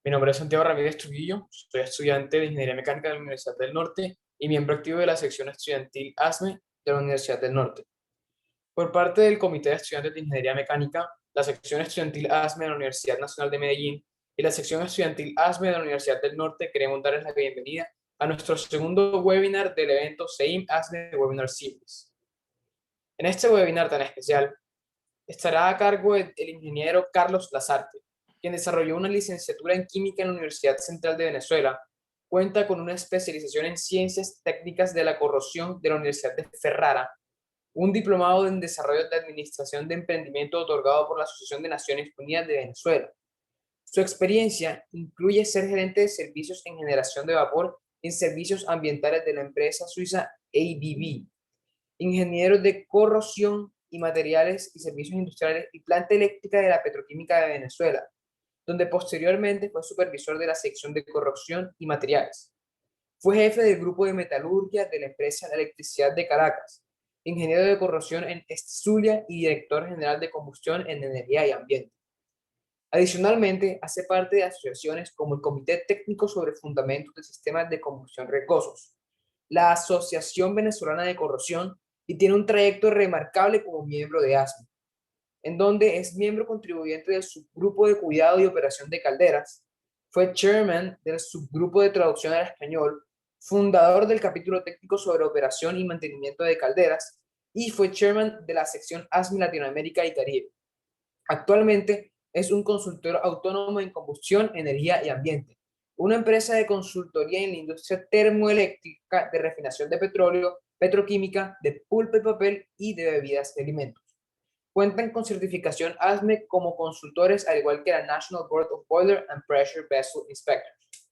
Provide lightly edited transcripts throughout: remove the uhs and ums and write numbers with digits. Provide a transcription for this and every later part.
Mi nombre es Santiago Ramírez Trujillo, soy estudiante de Ingeniería Mecánica de la Universidad del Norte y miembro activo de la sección estudiantil ASME de la Universidad del Norte. Por parte del Comité de Estudiantes de Ingeniería Mecánica, la sección estudiantil ASME de la Universidad Nacional de Medellín y la sección estudiantil ASME de la Universidad del Norte queremos darles la bienvenida a nuestro segundo webinar del evento SEIM ASME Webinar Series. En este webinar tan especial, estará a cargo el ingeniero Carlos Lazarte, quien desarrolló una licenciatura en química en la Universidad Central de Venezuela. Cuenta con una especialización en ciencias técnicas de la corrosión de la Universidad de Ferrara, un diplomado en desarrollo de administración de emprendimiento otorgado por la Asociación de Naciones Unidas de Venezuela. Su experiencia incluye ser gerente de servicios en generación de vapor en servicios ambientales de la empresa suiza ABB, ingeniero de corrosión y materiales y servicios industriales y planta eléctrica de la Petroquímica de Venezuela, donde posteriormente fue supervisor de la sección de corrosión y materiales. Fue jefe del grupo de metalurgia de la empresa de electricidad de Caracas, ingeniero de corrosión en Zulia y director general de combustión en energía y ambiente. Adicionalmente, hace parte de asociaciones como el Comité Técnico sobre Fundamentos de Sistemas de Combustión Riesgosos, la Asociación Venezolana de Corrosión y tiene un trayecto remarcable como miembro de ASME, en donde es miembro contribuyente del subgrupo de cuidado y operación de calderas, fue chairman del subgrupo de traducción al español, fundador del capítulo técnico sobre operación y mantenimiento de calderas y fue chairman de la sección ASME Latinoamérica y Caribe. Actualmente es un consultor autónomo en combustión, energía y ambiente, una empresa de consultoría en la industria termoeléctrica de refinación de petróleo, petroquímica, de pulpa y papel y de bebidas y alimentos. Cuentan con certificación ASME como consultores, al igual que la National Board of Boiler and Pressure Vessel Inspectors.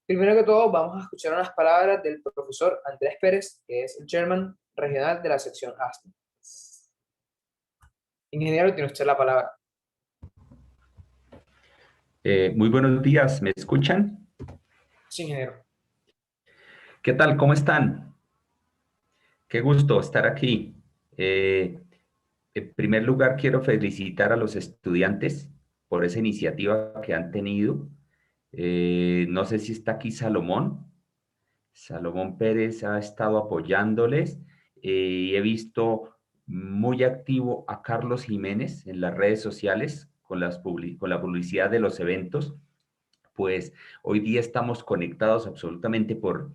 Primero que todo, vamos a escuchar unas palabras del profesor Andrés Pérez, que es el chairman regional de la sección ASME. Ingeniero, tiene usted la palabra. Muy buenos días, ¿me escuchan? Sí, ingeniero. ¿Qué tal? ¿Cómo están? Qué gusto estar aquí. Eh, en primer lugar, quiero felicitar a los estudiantes por esa iniciativa que han tenido. No sé si está aquí Salomón. Salomón Pérez ha estado apoyándoles y he visto muy activo a Carlos Jiménez en las redes sociales con la publicidad de los eventos. Pues hoy día estamos conectados absolutamente por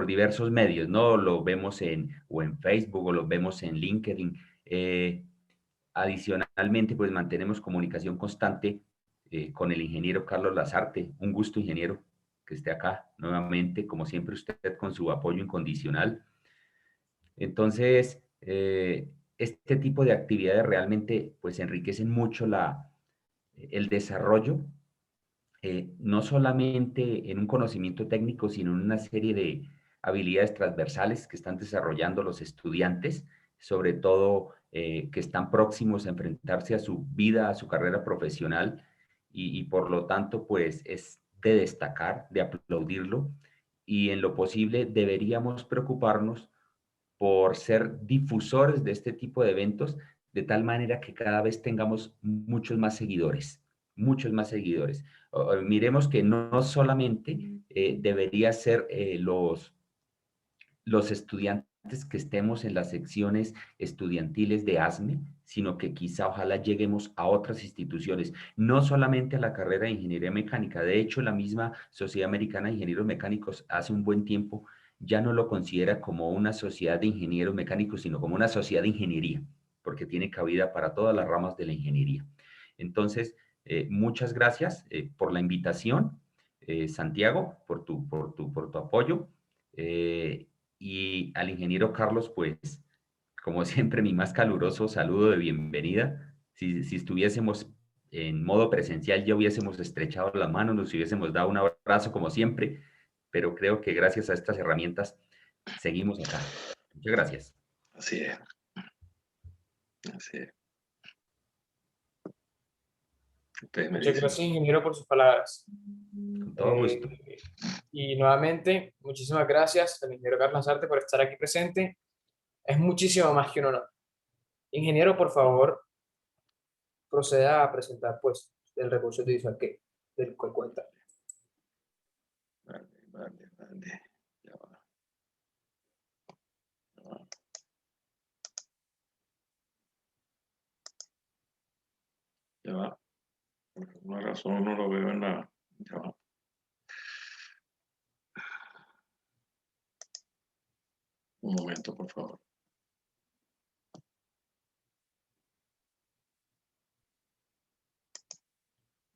diversos medios, ¿no? Lo vemos o en Facebook o lo vemos en LinkedIn. Adicionalmente, pues mantenemos comunicación constante con el ingeniero Carlos Lazarte. Un gusto, ingeniero, que esté acá nuevamente, como siempre usted con su apoyo incondicional. Entonces, este tipo de actividades realmente pues enriquecen mucho el desarrollo no solamente en un conocimiento técnico, sino en una serie de habilidades transversales que están desarrollando los estudiantes, sobre todo que están próximos a enfrentarse a su vida, a su carrera profesional, y por lo tanto, pues es de destacar, de aplaudirlo, y en lo posible deberíamos preocuparnos por ser difusores de este tipo de eventos, de tal manera que cada vez tengamos muchos más seguidores, muchos más seguidores. Miremos que no solamente debería ser los estudiantes que estemos en las secciones estudiantiles de ASME, sino que quizá ojalá lleguemos a otras instituciones, no solamente a la carrera de ingeniería mecánica. De hecho, la misma Sociedad Americana de Ingenieros Mecánicos hace un buen tiempo ya no lo considera como una sociedad de ingenieros mecánicos, sino como una sociedad de ingeniería, porque tiene cabida para todas las ramas de la ingeniería. Entonces, muchas gracias por la invitación, Santiago, por tu apoyo. Y al ingeniero Carlos, pues, como siempre, mi más caluroso saludo de bienvenida. Si estuviésemos en modo presencial, ya hubiésemos estrechado las manos, nos hubiésemos dado un abrazo como siempre, pero creo que gracias a estas herramientas seguimos acá. Muchas gracias. Así es, así es. Ustedes Muchas merecen. gracias, ingeniero, por sus palabras. Con todo gusto. Eh, y nuevamente, muchísimas gracias al ingeniero Carlos Lazarte por estar aquí presente. Es muchísimo más que un honor. Ingeniero, por favor, proceda a presentar pues el recurso audiovisual que del cual cuenta. Vale. Ya va. Ya va. Ya va. Por alguna razón no lo veo en la... Ya va. Un momento, por favor.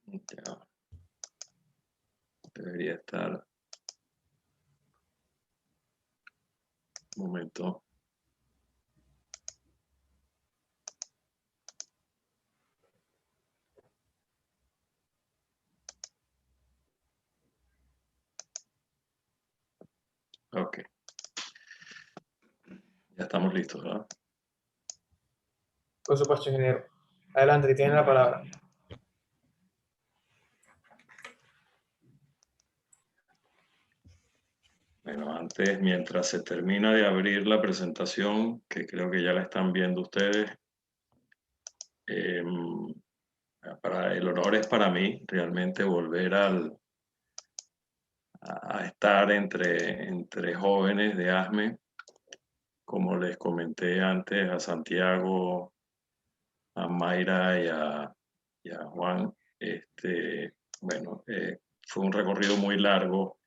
Ya va. Debería estar. Un momento. Ok. Ya estamos listos, ¿verdad? Por supuesto, ingeniero. Adelante, que tiene la palabra. Bueno, antes, mientras se termina de abrir la presentación, que creo que ya la están viendo ustedes, el honor es para mí realmente volver a estar entre jóvenes de ASME. Como les comenté antes a Santiago, a Mayra y a Juan, bueno, fue un recorrido muy largo,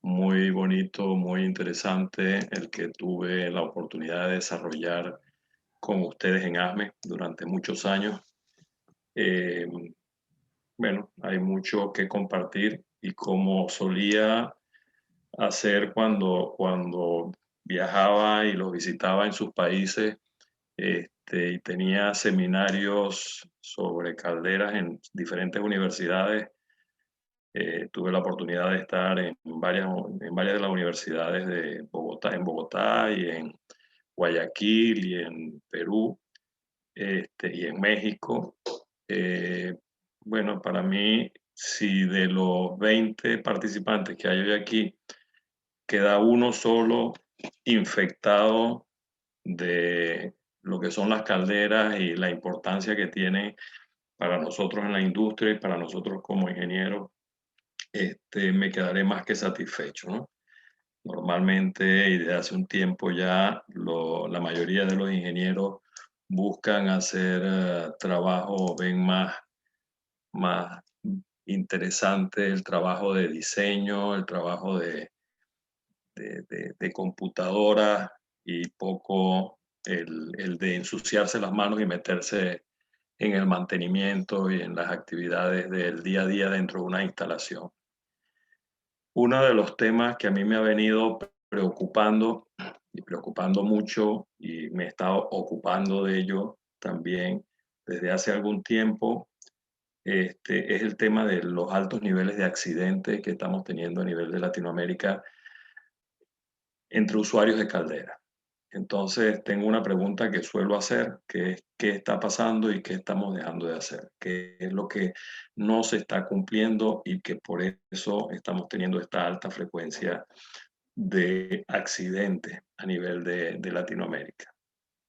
muy bonito, muy interesante, el que tuve la oportunidad de desarrollar con ustedes en ASME durante muchos años. Eh, bueno, hay mucho que compartir y como solía hacer cuando viajaba y los visitaba en sus países, y tenía seminarios sobre calderas en diferentes universidades. Tuve la oportunidad de estar en varias de las universidades de Bogotá, en Bogotá y en Guayaquil y en Perú, y en México. Eh, bueno, para mí, si de los 20 participantes que hay hoy aquí, queda uno solo infectado de lo que son las calderas y la importancia que tiene para nosotros en la industria y para nosotros como ingenieros, me quedaré más que satisfecho, ¿no? Normalmente y desde hace un tiempo ya la mayoría de los ingenieros buscan hacer trabajo, ven más interesante el trabajo de diseño, el trabajo de computadora y poco el de ensuciarse las manos y meterse en el mantenimiento y en las actividades del día a día dentro de una instalación. Uno de los temas que a mí me ha venido preocupando y preocupando mucho y me he estado ocupando de ello también desde hace algún tiempo, es el tema de los altos niveles de accidentes que estamos teniendo a nivel de Latinoamérica entre usuarios de caldera. Entonces, tengo una pregunta que suelo hacer, que es qué está pasando y qué estamos dejando de hacer, qué es lo que no se está cumpliendo y que por eso estamos teniendo esta alta frecuencia de accidentes a nivel de Latinoamérica.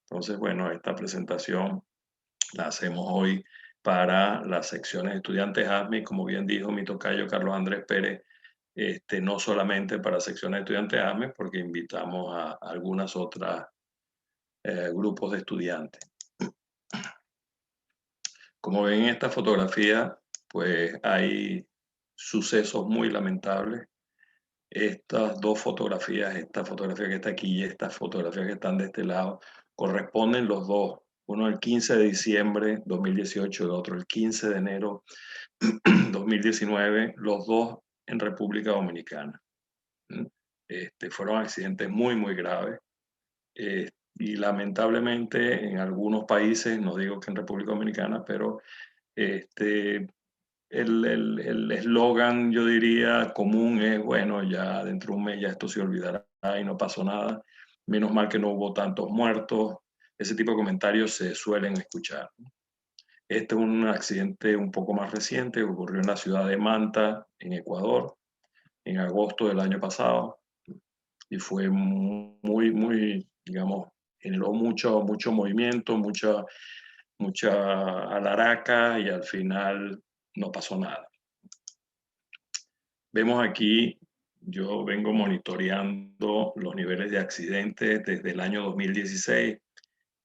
Entonces, bueno, esta presentación la hacemos hoy para las secciones de estudiantes ASME, como bien dijo mi tocayo Carlos Andrés Pérez, no solamente para secciones de estudiantes ASME, porque invitamos a algunas otras grupos de estudiantes. Como ven en esta fotografía, pues hay sucesos muy lamentables. Estas dos fotografías, esta fotografía que está aquí y esta fotografía que están de este lado, corresponden los dos. Uno el 15 de diciembre 2018, el otro el 15 de enero 2019, los dos en República Dominicana. Fueron accidentes muy graves. Y lamentablemente en algunos países, no digo que en República Dominicana, pero el eslogan, yo diría, común es, bueno, ya dentro de un mes ya esto se olvidará y no pasó nada, menos mal que no hubo tantos muertos, ese tipo de comentarios se suelen escuchar. Este es un accidente un poco más reciente, ocurrió en la ciudad de Manta, en Ecuador, en agosto del año pasado, y fue digamos, generó mucho movimiento, mucha alaraca y al final no pasó nada. Vemos aquí, yo vengo monitoreando los niveles de accidentes desde el año 2016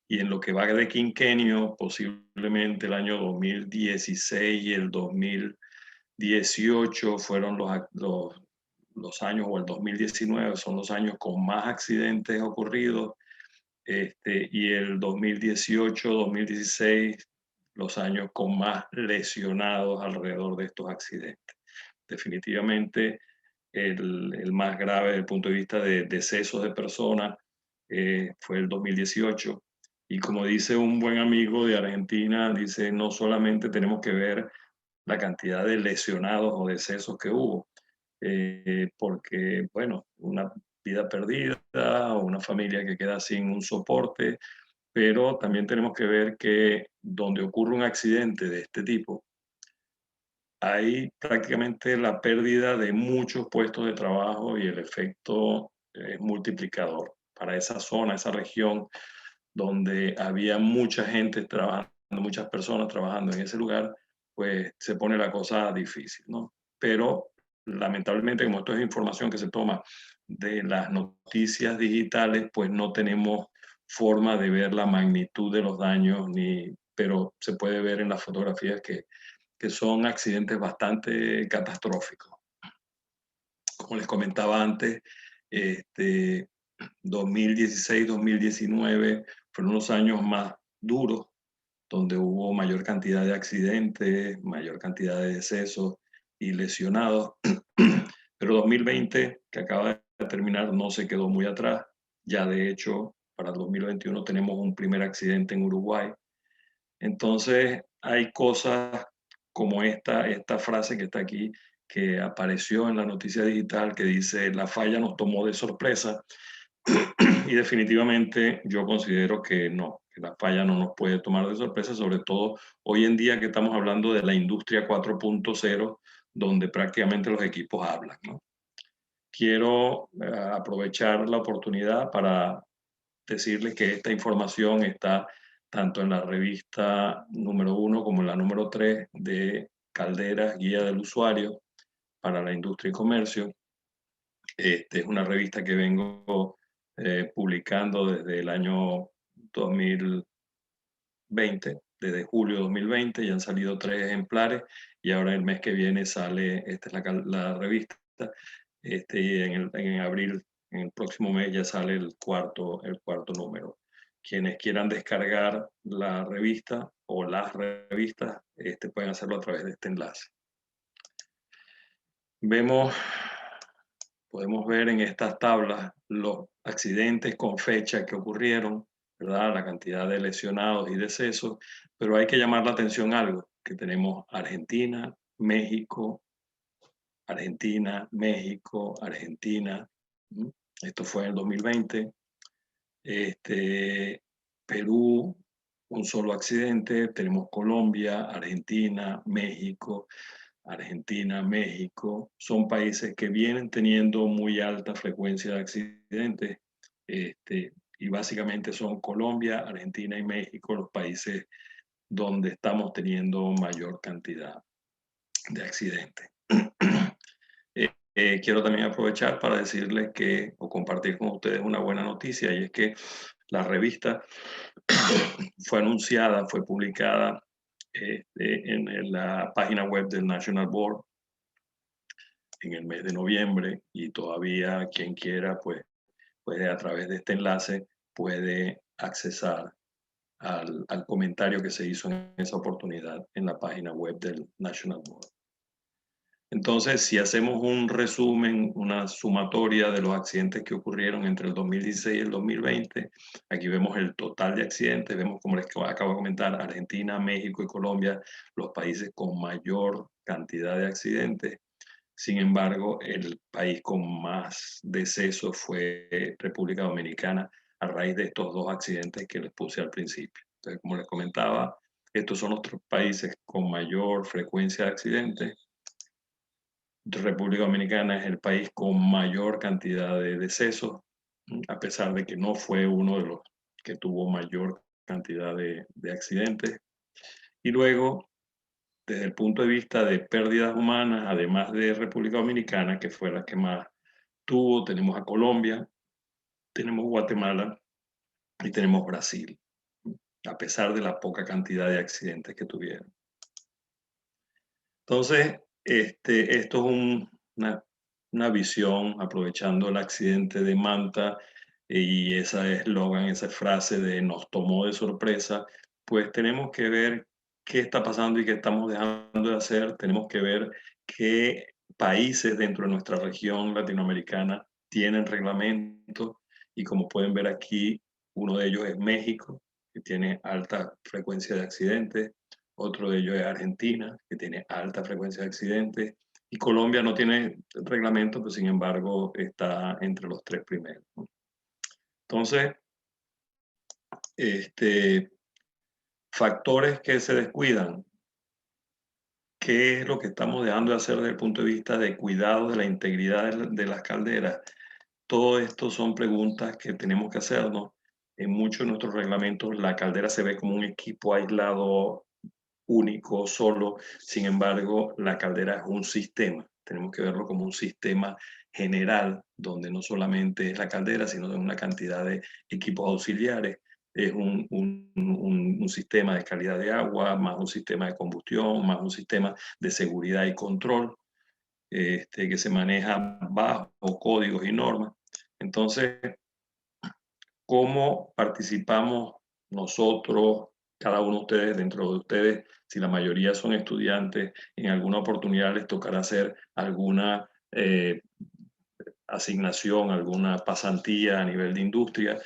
y en lo que va de quinquenio, posiblemente el año 2016 y el 2018 fueron los años, o el 2019 son los años con más accidentes ocurridos, y el 2018, 2016, los años con más lesionados alrededor de estos accidentes. Definitivamente el más grave desde el punto de vista de decesos de personas fue el 2018. Y como dice un buen amigo de Argentina, dice, no solamente tenemos que ver la cantidad de lesionados o decesos que hubo, porque, bueno, una vida perdida o una familia que queda sin un soporte, pero también tenemos que ver que donde ocurre un accidente de este tipo, hay prácticamente la pérdida de muchos puestos de trabajo y el efecto es multiplicador para esa zona, esa región donde había mucha gente trabajando, muchas personas trabajando en ese lugar, pues se pone la cosa difícil, ¿no? Pero lamentablemente, como esto es información que se toma de las noticias digitales, pues no tenemos forma de ver la magnitud de los daños, pero se puede ver en las fotografías que son accidentes bastante catastróficos. Como les comentaba antes, 2016, 2019 fueron los años más duros, donde hubo mayor cantidad de accidentes, mayor cantidad de decesos y lesionados. Pero 2020, que acaba de terminar, no se quedó muy atrás. Ya de hecho, para el 2021 tenemos un primer accidente en Uruguay. Entonces, hay cosas como esta frase que está aquí, que apareció en la noticia digital, que dice, la falla nos tomó de sorpresa. Y definitivamente yo considero que no, que la falla no nos puede tomar de sorpresa, sobre todo hoy en día que estamos hablando de la industria 4.0, donde prácticamente los equipos hablan, ¿no? Quiero aprovechar la oportunidad para decirles que esta información está tanto en la revista número 1 como en la número 3 de Calderas, Guía del Usuario para la Industria y Comercio. Es una revista que vengo publicando desde el año 2020, desde julio de 2020, ya han salido 3 ejemplares y ahora el mes que viene sale, esta es la revista, y en abril, en el próximo mes ya sale el cuarto número. Quienes quieran descargar la revista o las revistas, pueden hacerlo a través de este enlace. Podemos ver en estas tablas los accidentes con fecha que ocurrieron, ¿verdad? La cantidad de lesionados y decesos, pero hay que llamar la atención algo, que tenemos Argentina, México, Argentina, México, Argentina. Esto fue en el 2020. Perú, un solo accidente. Tenemos Colombia, Argentina, México. Argentina, México, son países que vienen teniendo muy alta frecuencia de accidentes, y básicamente son Colombia, Argentina y México los países donde estamos teniendo mayor cantidad de accidentes. Quiero también aprovechar para decirles que, o compartir con ustedes una buena noticia, y es que la revista fue anunciada, fue publicada en la página web del National Board en el mes de noviembre, y todavía quien quiera, pues puede a través de este enlace, puede accesar al comentario que se hizo en esa oportunidad en la página web del National Board. Entonces, si hacemos un resumen, una sumatoria de los accidentes que ocurrieron entre el 2016 y el 2020, aquí vemos el total de accidentes, vemos, como les acabo de comentar, Argentina, México y Colombia, los países con mayor cantidad de accidentes. Sin embargo, el país con más decesos fue República Dominicana a raíz de estos dos accidentes que les puse al principio. Entonces, como les comentaba, estos son los países con mayor frecuencia de accidentes. República Dominicana es el país con mayor cantidad de decesos, a pesar de que no fue uno de los que tuvo mayor cantidad de accidentes. Y luego desde el punto de vista de pérdidas humanas, además de República Dominicana, que fue la que más tuvo, tenemos a Colombia, tenemos Guatemala y tenemos Brasil, a pesar de la poca cantidad de accidentes que tuvieron. Entonces, esto es una visión, aprovechando el accidente de Manta y ese eslogan, esa frase de nos tomó de sorpresa, pues tenemos que ver qué está pasando y qué estamos dejando de hacer. Tenemos que ver qué países dentro de nuestra región latinoamericana tienen reglamentos, y como pueden ver aquí, uno de ellos es México, que tiene alta frecuencia de accidentes. Otro de ellos es Argentina, que tiene alta frecuencia de accidentes, y Colombia no tiene reglamento, pero sin embargo está entre los 3 primeros. Entonces, factores que se descuidan. ¿Qué es lo que estamos dejando de hacer desde el punto de vista de cuidado de la integridad de las calderas? Todo esto son preguntas que tenemos que hacernos. En muchos de nuestros reglamentos la caldera se ve como un equipo aislado, único, solo. Sin embargo, la caldera es un sistema. Tenemos que verlo como un sistema general, donde no solamente es la caldera, sino de una cantidad de equipos auxiliares. Es un sistema de calidad de agua, más un sistema de combustión, más un sistema de seguridad y control, que se maneja bajo códigos y normas. Entonces, ¿cómo participamos nosotros, cada uno de ustedes, dentro de ustedes? Si la mayoría son estudiantes, en alguna oportunidad les tocará hacer alguna asignación, alguna pasantía a nivel de industria.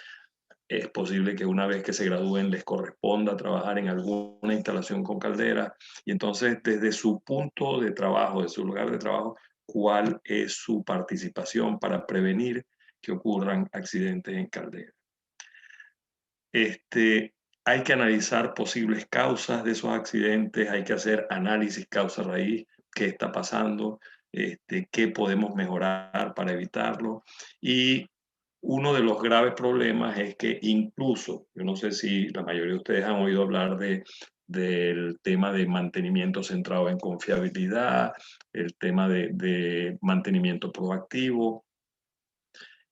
Es posible que una vez que se gradúen les corresponda trabajar en alguna instalación con caldera. Y entonces, desde su punto de trabajo, de su lugar de trabajo, ¿cuál es su participación para prevenir que ocurran accidentes en caldera? Hay que analizar posibles causas de esos accidentes, hay que hacer análisis causa-raíz, qué está pasando, qué podemos mejorar para evitarlo. Y uno de los graves problemas es que incluso, yo no sé si la mayoría de ustedes han oído hablar del tema de mantenimiento centrado en confiabilidad, el tema de mantenimiento proactivo.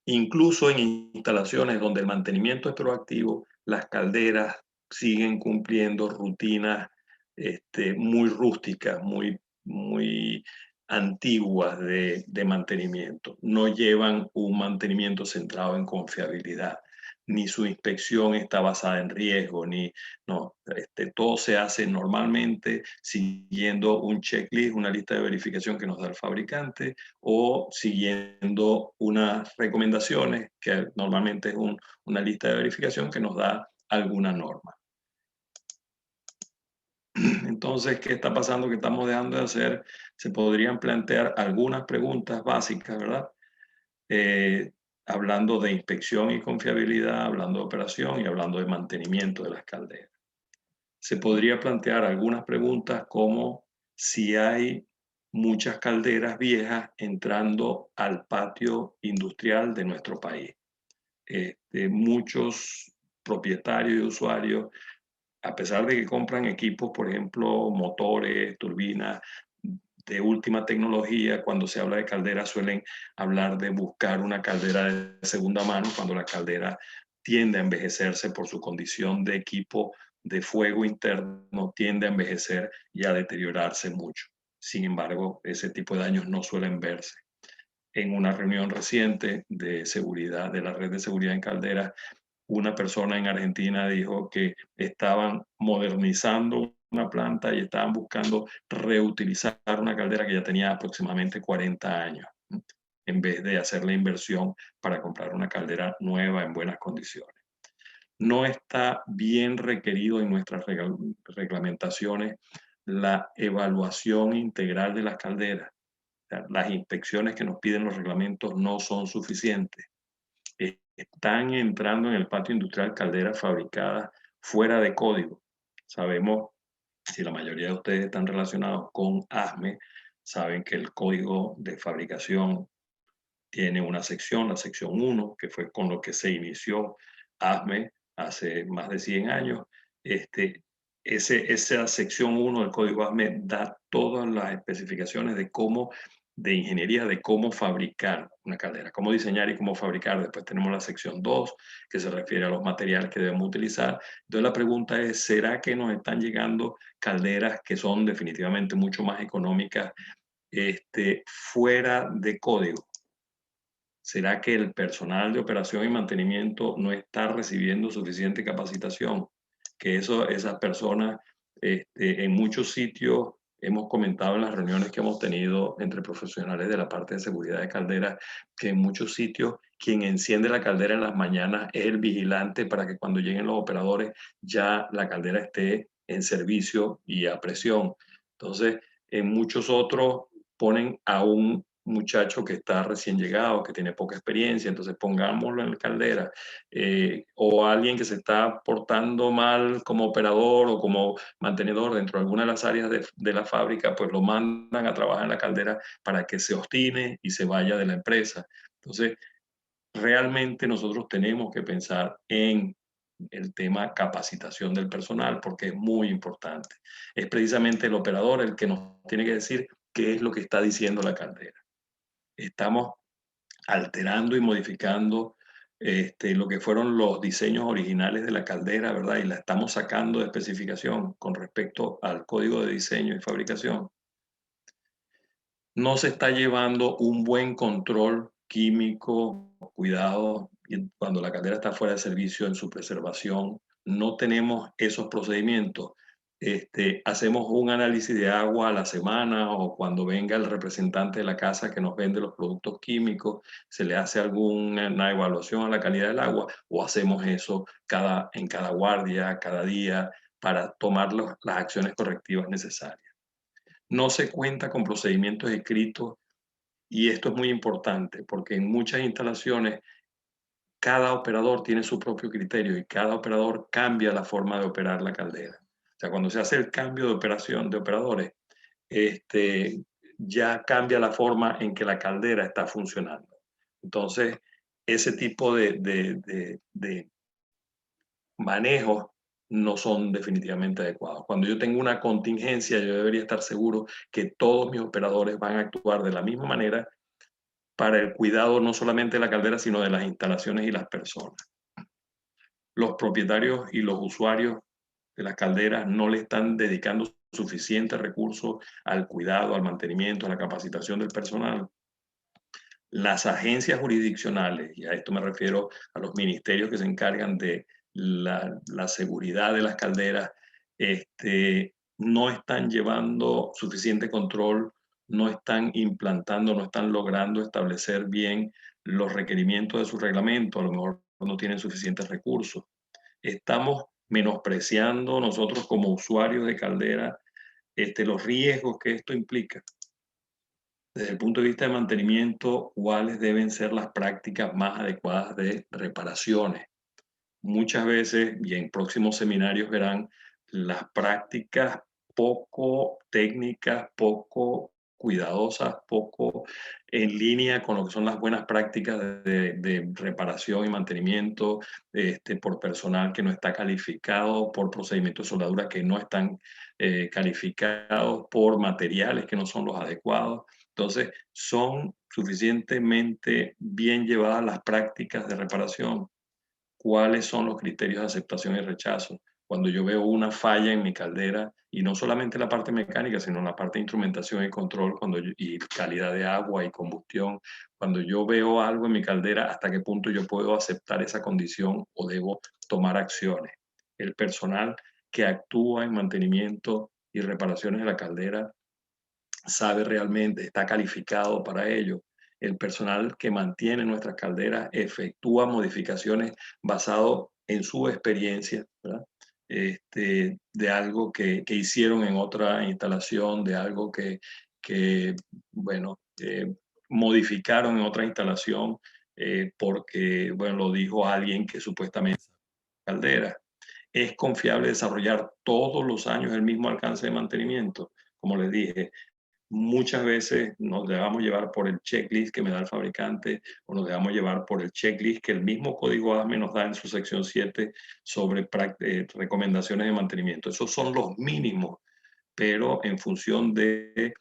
Incluso en instalaciones donde el mantenimiento es proactivo, las calderas siguen cumpliendo rutinas muy rústicas, muy antiguas de mantenimiento. No llevan un mantenimiento centrado en confiabilidad, ni su inspección está basada en riesgo, no, todo se hace normalmente siguiendo un checklist, una lista de verificación que nos da el fabricante, o siguiendo unas recomendaciones, que normalmente es una lista de verificación que nos da alguna norma. Entonces, ¿qué está pasando? ¿Qué estamos dejando de hacer? Se podrían plantear algunas preguntas básicas, ¿verdad? Hablando de inspección y confiabilidad, hablando de operación y hablando de mantenimiento de las calderas. Se podría plantear algunas preguntas como si hay muchas calderas viejas entrando al patio industrial de nuestro país. Muchos propietarios y usuarios, a pesar de que compran equipos, por ejemplo, motores, turbinas de última tecnología, cuando se habla de calderas suelen hablar de buscar una caldera de segunda mano, cuando la caldera tiende a envejecerse por su condición de equipo de fuego interno, tiende a envejecer y a deteriorarse mucho. Sin embargo, ese tipo de daños no suelen verse. En una reunión reciente de seguridad, de la red de seguridad en calderas, una persona en Argentina dijo que estaban modernizando una planta y estaban buscando reutilizar una caldera que ya tenía aproximadamente 40 años, en vez de hacer la inversión para comprar una caldera nueva en buenas condiciones. No está bien requerido en nuestras reglamentaciones la evaluación integral de las calderas. Las inspecciones que nos piden los reglamentos no son suficientes. Están entrando en el patio industrial calderas fabricadas fuera de código. Sabemos, si la mayoría de ustedes están relacionados con ASME, saben que el código de fabricación tiene una sección, la sección 1, que fue con lo que se inició ASME hace más de 100 años. esa sección 1 del código ASME da todas las especificaciones de ingeniería, de cómo fabricar una caldera, cómo diseñar y cómo fabricar. Después tenemos la sección 2, que se refiere a los materiales que debemos utilizar. Entonces la pregunta es, ¿será que nos están llegando calderas que son definitivamente mucho más económicas fuera de código? ¿Será que el personal de operación y mantenimiento no está recibiendo suficiente capacitación? Que esas personas, en muchos sitios, hemos comentado en las reuniones que hemos tenido entre profesionales de la parte de seguridad de calderas, que en muchos sitios quien enciende la caldera en las mañanas es el vigilante para que cuando lleguen los operadores ya la caldera esté en servicio y a presión. Entonces, en muchos otros ponen a un muchacho que está recién llegado, que tiene poca experiencia, entonces pongámoslo en la caldera, o alguien que se está portando mal como operador o como mantenedor dentro de alguna de las áreas de la fábrica, pues lo mandan a trabajar en la caldera para que se obstine y se vaya de la empresa. Entonces, realmente nosotros tenemos que pensar en el tema capacitación del personal, porque es muy importante. Es precisamente el operador el que nos tiene que decir qué es lo que está diciendo la caldera. Estamos alterando y modificando lo que fueron los diseños originales de la caldera, ¿verdad? Y la estamos sacando de especificación con respecto al código de diseño y fabricación. No se está llevando un buen control químico, cuidado, cuando la caldera está fuera de servicio en su preservación. No tenemos esos procedimientos. Hacemos un análisis de agua a la semana o cuando venga el representante de la casa que nos vende los productos químicos, se le hace alguna evaluación a la calidad del agua o hacemos eso en cada guardia, cada día, para tomar las acciones correctivas necesarias. No se cuenta con procedimientos escritos y esto es muy importante porque en muchas instalaciones cada operador tiene su propio criterio y cada operador cambia la forma de operar la caldera. O sea, cuando se hace el cambio de operación de operadores, ya cambia la forma en que la caldera está funcionando. Entonces, ese tipo de manejos no son definitivamente adecuados. Cuando yo tengo una contingencia, yo debería estar seguro que todos mis operadores van a actuar de la misma manera para el cuidado no solamente de la caldera, sino de las instalaciones y las personas. Los propietarios y los usuarios de las calderas no le están dedicando suficientes recursos al cuidado, al mantenimiento, a la capacitación del personal. Las agencias jurisdiccionales, y a esto me refiero a los ministerios que se encargan de la seguridad de las calderas, no están llevando suficiente control, no están implantando, no están logrando establecer bien los requerimientos de su reglamento, a lo mejor no tienen suficientes recursos. Estamos menospreciando nosotros como usuarios de caldera los riesgos que esto implica. Desde el punto de vista de mantenimiento, ¿cuáles deben ser las prácticas más adecuadas de reparaciones? Muchas veces, y en próximos seminarios verán, las prácticas poco técnicas, poco cuidadosas, poco en línea con lo que son las buenas prácticas de reparación y mantenimiento por personal que no está calificado, por procedimientos de soldadura que no están calificados, por materiales que no son los adecuados. Entonces, son suficientemente bien llevadas las prácticas de reparación. ¿Cuáles son los criterios de aceptación y rechazo? Cuando yo veo una falla en mi caldera, y no solamente la parte mecánica, sino la parte de instrumentación y control, y calidad de agua y combustión, cuando yo veo algo en mi caldera, ¿hasta qué punto yo puedo aceptar esa condición o debo tomar acciones? El personal que actúa en mantenimiento y reparaciones de la caldera sabe realmente, está calificado para ello. El personal que mantiene nuestras calderas efectúa modificaciones basado en su experiencia, ¿verdad? De algo que hicieron en otra instalación, de algo bueno, modificaron en otra instalación porque, bueno, lo dijo alguien que supuestamente caldera. Es confiable desarrollar todos los años el mismo alcance de mantenimiento. Como les dije, muchas veces nos dejamos llevar por el checklist que me da el fabricante o nos dejamos llevar por el checklist que el mismo código ASME nos da en su sección 7 sobre recomendaciones de mantenimiento. Esos son los mínimos, pero en función de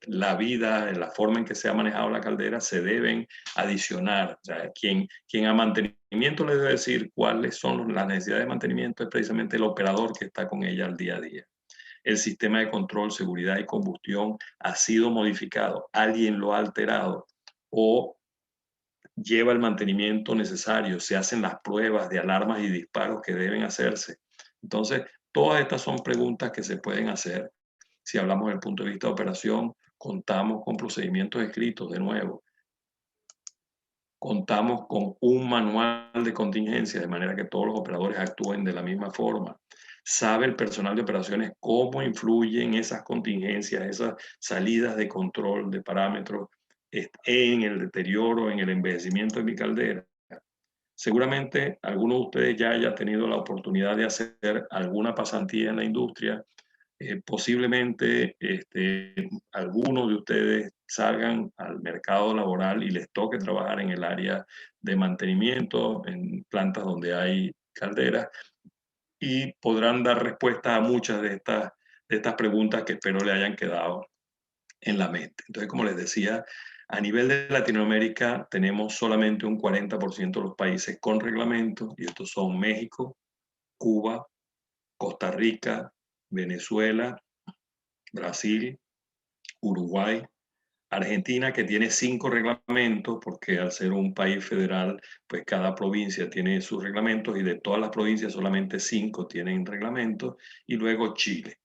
la vida, la forma en que se ha manejado la caldera, se deben adicionar. O sea, quien a mantenimiento le debe decir cuáles son las necesidades de mantenimiento es precisamente el operador que está con ella al día a día. El sistema de control, seguridad y combustión ha sido modificado, alguien lo ha alterado o lleva el mantenimiento necesario, se hacen las pruebas de alarmas y disparos que deben hacerse. Entonces, todas estas son preguntas que se pueden hacer. Si hablamos desde el punto de vista de operación, contamos con procedimientos escritos, de nuevo. Contamos con un manual de contingencia, de manera que todos los operadores actúen de la misma forma. Sabe el personal de operaciones cómo influyen esas contingencias, esas salidas de control de parámetros en el deterioro, en el envejecimiento de mi caldera. Seguramente alguno de ustedes ya haya tenido la oportunidad de hacer alguna pasantía en la industria. Posiblemente algunos de ustedes salgan al mercado laboral y les toque trabajar en el área de mantenimiento, en plantas donde hay calderas, y podrán dar respuesta a muchas de estas preguntas que espero le hayan quedado en la mente. Entonces, como les decía, a nivel de Latinoamérica tenemos solamente un 40% de los países con reglamento, y estos son México, Cuba, Costa Rica, Venezuela, Brasil, Uruguay, Argentina, que tiene 5 reglamentos, porque al ser un país federal, pues cada provincia tiene sus reglamentos y de todas las provincias solamente 5 tienen reglamentos, y luego Chile.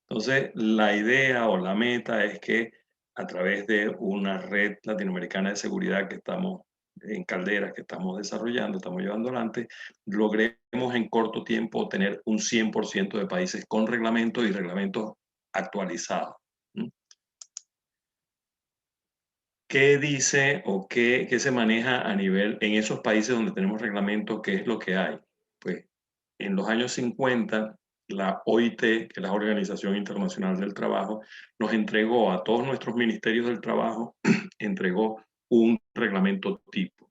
Entonces, la idea o la meta es que a través de una red latinoamericana de seguridad que estamos en calderas, que estamos desarrollando, estamos llevando adelante, logremos en corto tiempo tener un 100% de países con reglamentos y reglamentos actualizados. ¿Qué dice o qué se maneja a nivel en esos países donde tenemos reglamentos? ¿Qué es lo que hay? Pues en los años 50, la OIT, que es la Organización Internacional del Trabajo, nos entregó a todos nuestros ministerios del trabajo, entregó un reglamento tipo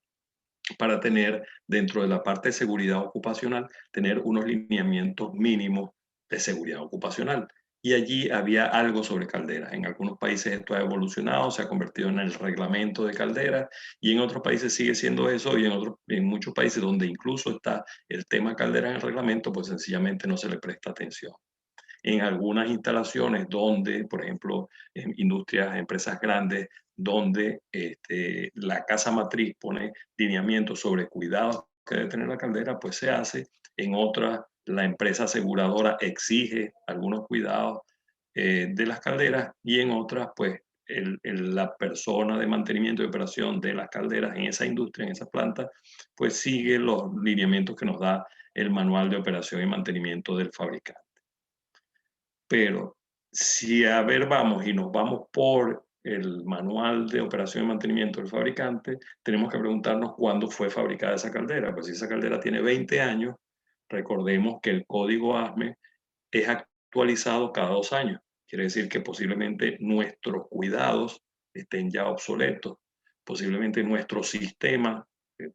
para tener dentro de la parte de seguridad ocupacional, tener unos lineamientos mínimos de seguridad ocupacional. Y allí había algo sobre calderas. En algunos países esto ha evolucionado, se ha convertido en el reglamento de calderas, y en otros países sigue siendo eso, y en muchos países donde incluso está el tema caldera en el reglamento, pues sencillamente no se le presta atención. En algunas instalaciones donde, por ejemplo, en industrias, empresas grandes, donde la casa matriz pone lineamientos sobre cuidados que debe tener la caldera, pues se hace. En otras, la empresa aseguradora exige algunos cuidados de las calderas, y en otras, pues la persona de mantenimiento y operación de las calderas en esa industria, en esa planta, pues sigue los lineamientos que nos da el manual de operación y mantenimiento del fabricante. Pero si a ver vamos y nos vamos por el manual de operación y mantenimiento del fabricante, tenemos que preguntarnos cuándo fue fabricada esa caldera. Pues si esa caldera tiene 20 años, recordemos que el código ASME es actualizado cada 2 años. Quiere decir que posiblemente nuestros cuidados estén ya obsoletos, posiblemente nuestro sistema,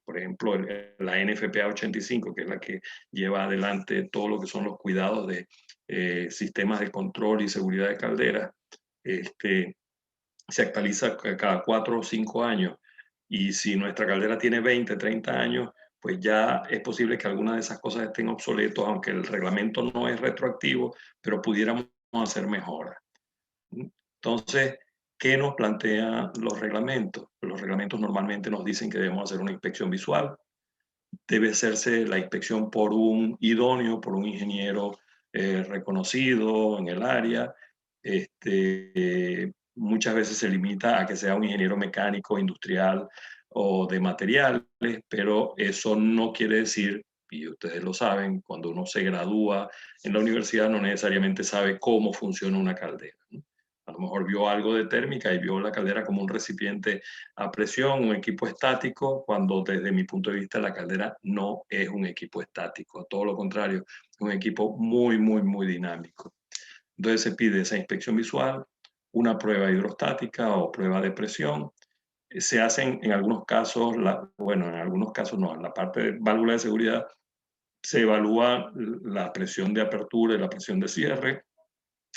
por ejemplo, la NFPA 85, que es la que lleva adelante todo lo que son los cuidados de sistemas de control y seguridad de calderas, se actualiza cada 4 o 5 años. Y si nuestra caldera tiene 20, 30 años, pues ya es posible que algunas de esas cosas estén obsoletos, aunque el reglamento no es retroactivo, pero pudiéramos hacer mejoras. Entonces, ¿qué nos plantean los reglamentos? Los reglamentos normalmente nos dicen que debemos hacer una inspección visual. Debe hacerse la inspección por un idóneo, por un ingeniero reconocido en el área. Muchas veces se limita a que sea un ingeniero mecánico, industrial o de materiales, pero eso no quiere decir, y ustedes lo saben, cuando uno se gradúa en la universidad no necesariamente sabe cómo funciona una caldera, ¿no? A lo mejor vio algo de térmica y vio la caldera como un recipiente a presión, un equipo estático, cuando desde mi punto de vista la caldera no es un equipo estático, todo lo contrario, es un equipo muy, muy, muy dinámico. Entonces se pide esa inspección visual, una prueba hidrostática o prueba de presión. Se hacen en algunos casos, bueno, en algunos casos no, en la parte de válvula de seguridad se evalúa la presión de apertura y la presión de cierre,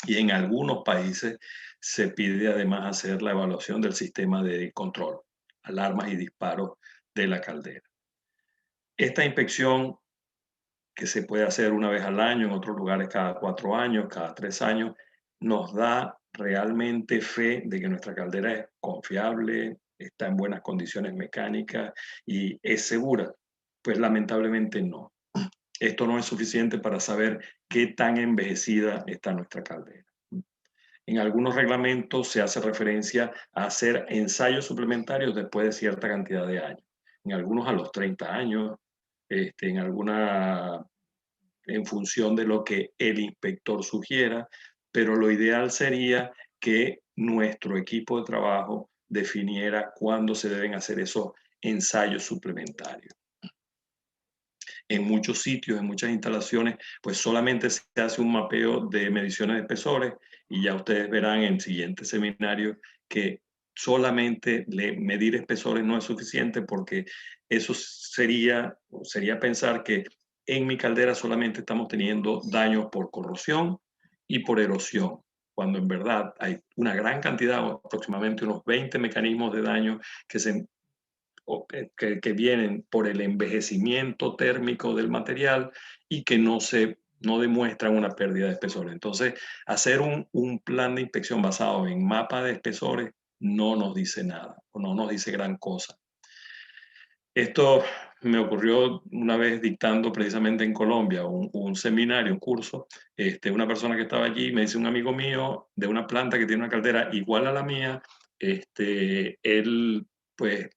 y en algunos países se pide además hacer la evaluación del sistema de control, alarmas y disparos de la caldera. Esta inspección, que se puede hacer una vez al año, en otros lugares cada 4 años, cada 3 años, nos da realmente fe de que nuestra caldera es confiable, está en buenas condiciones mecánicas y es segura. Pues lamentablemente no. Esto no es suficiente para saber qué tan envejecida está nuestra caldera. En algunos reglamentos se hace referencia a hacer ensayos suplementarios después de cierta cantidad de años. En algunos a los 30 años, en alguna en función de lo que el inspector sugiera, pero lo ideal sería que nuestro equipo de trabajo definiera cuándo se deben hacer esos ensayos suplementarios. En muchos sitios, en muchas instalaciones, pues solamente se hace un mapeo de mediciones de espesores y ya ustedes verán en el siguiente seminario que solamente medir espesores no es suficiente, porque eso sería pensar que en mi caldera solamente estamos teniendo daños por corrosión y por erosión, cuando en verdad hay una gran cantidad, aproximadamente unos 20 mecanismos de daño que vienen por el envejecimiento térmico del material y que no demuestran una pérdida de espesor. Entonces, hacer un plan de inspección basado en mapa de espesores no nos dice nada o no nos dice gran cosa. Esto me ocurrió una vez dictando precisamente en Colombia un seminario, un curso. Una persona que estaba allí me dice, un amigo mío de una planta que tiene una caldera igual a la mía, él pues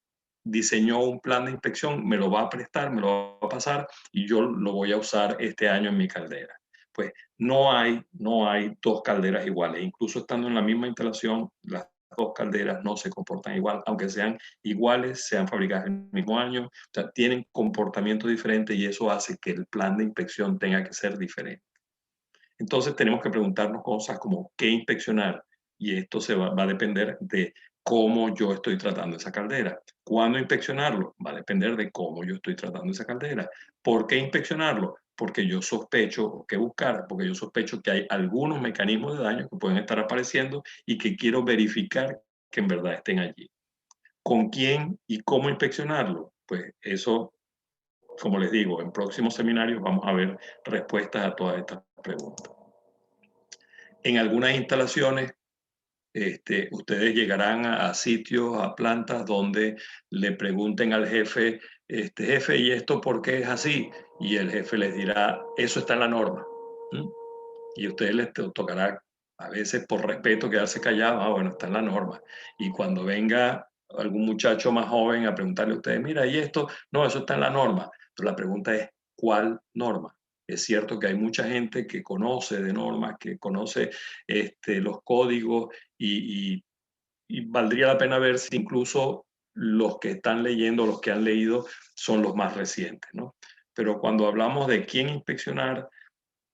diseñó un plan de inspección, me lo va a prestar, me lo va a pasar y yo lo voy a usar este año en mi caldera. Pues no hay 2 calderas iguales. Incluso estando en la misma instalación, las 2 calderas no se comportan igual, aunque sean iguales, sean fabricadas en el mismo año, o sea, tienen comportamiento diferente y eso hace que el plan de inspección tenga que ser diferente. Entonces tenemos que preguntarnos cosas como qué inspeccionar, y esto va a depender de cómo yo estoy tratando esa caldera. ¿Cuándo inspeccionarlo? Va a depender de cómo yo estoy tratando esa caldera. ¿Por qué inspeccionarlo? Porque yo sospecho, ¿qué buscar? Porque yo sospecho que hay algunos mecanismos de daño que pueden estar apareciendo y que quiero verificar que en verdad estén allí. ¿Con quién y cómo inspeccionarlo? Pues eso, como les digo, en próximos seminarios vamos a ver respuestas a todas estas preguntas. En algunas instalaciones, ustedes llegarán a sitios, a plantas donde le pregunten al jefe, jefe, ¿y esto por qué es así? Y el jefe les dirá, eso está en la norma. Y a ustedes les tocará, a veces por respeto, quedarse callados, bueno, está en la norma. Y cuando venga algún muchacho más joven a preguntarle a ustedes, mira, ¿y esto? No, eso está en la norma. Pero la pregunta es, ¿cuál norma? Es cierto que hay mucha gente que conoce de normas, que conoce los códigos y valdría la pena ver si incluso los que están leyendo, los que han leído, son los más recientes, ¿no? Pero cuando hablamos de quién inspeccionar,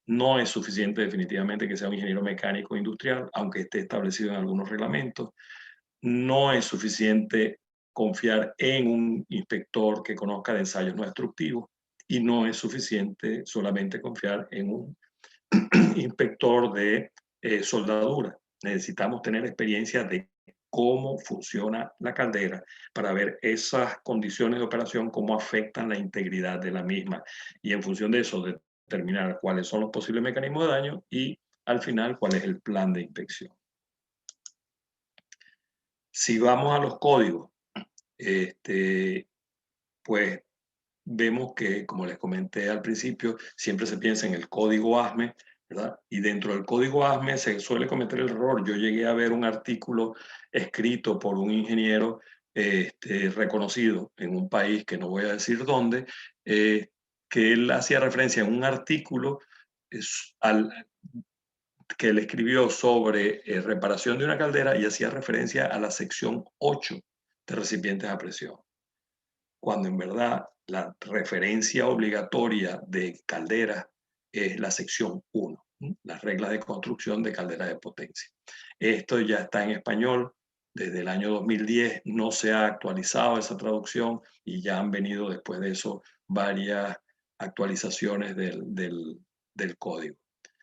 no es suficiente definitivamente que sea un ingeniero mecánico industrial, aunque esté establecido en algunos reglamentos. No es suficiente confiar en un inspector que conozca de ensayos no destructivos, y no es suficiente solamente confiar en un inspector de soldadura. Necesitamos tener experiencia de cómo funciona la caldera para ver esas condiciones de operación, cómo afectan la integridad de la misma, y en función de eso determinar cuáles son los posibles mecanismos de daño y al final cuál es el plan de inspección. Si vamos a los códigos, pues vemos que, como les comenté al principio, siempre se piensa en el código ASME, ¿verdad? Y dentro del código ASME se suele cometer el error. Yo llegué a ver un artículo escrito por un ingeniero reconocido en un país que no voy a decir dónde, que él hacía referencia en un artículo que él escribió sobre reparación de una caldera, y hacía referencia a la sección 8 de recipientes a presión, cuando en verdad la referencia obligatoria de calderas es la sección 1. las reglas de construcción de calderas de potencia. Esto ya está en español. Desde el año 2010 no se ha actualizado esa traducción y ya han venido después de eso varias actualizaciones del código.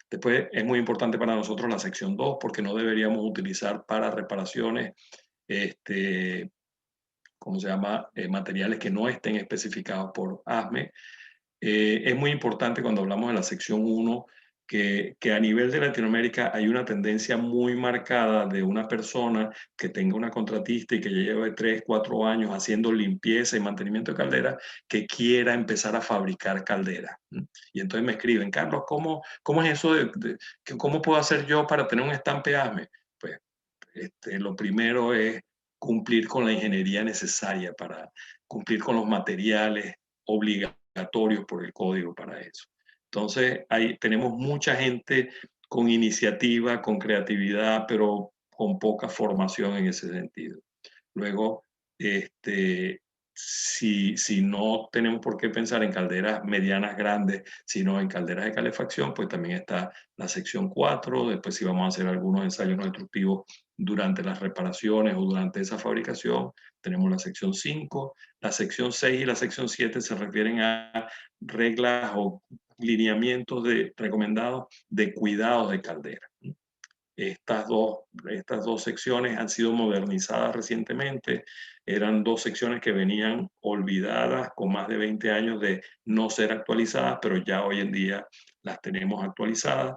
Después es muy importante para nosotros la sección 2 porque no deberíamos utilizar para reparaciones ¿cómo se llama? Materiales que no estén especificados por ASME. Es muy importante cuando hablamos de la sección 1 que a nivel de Latinoamérica hay una tendencia muy marcada de una persona que tenga una contratista y que ya lleve 3, 4 años haciendo limpieza y mantenimiento de calderas, que quiera empezar a fabricar calderas. Y entonces me escriben, Carlos, ¿cómo es eso cómo puedo hacer yo para tener un estampe ASME? Pues lo primero es cumplir con la ingeniería necesaria para cumplir con los materiales obligatorios por el código para eso. Entonces, tenemos mucha gente con iniciativa, con creatividad, pero con poca formación en ese sentido. Luego, si no tenemos por qué pensar en calderas medianas grandes, sino en calderas de calefacción, pues también está la sección 4. Después, si vamos a hacer algunos ensayos no destructivos durante las reparaciones o durante esa fabricación, tenemos la sección 5. La sección 6 y la sección 7 se refieren a reglas o lineamientos recomendados de cuidados de caldera. Estas dos secciones han sido modernizadas recientemente. Eran 2 secciones que venían olvidadas con más de 20 años de no ser actualizadas, pero ya hoy en día las tenemos actualizadas.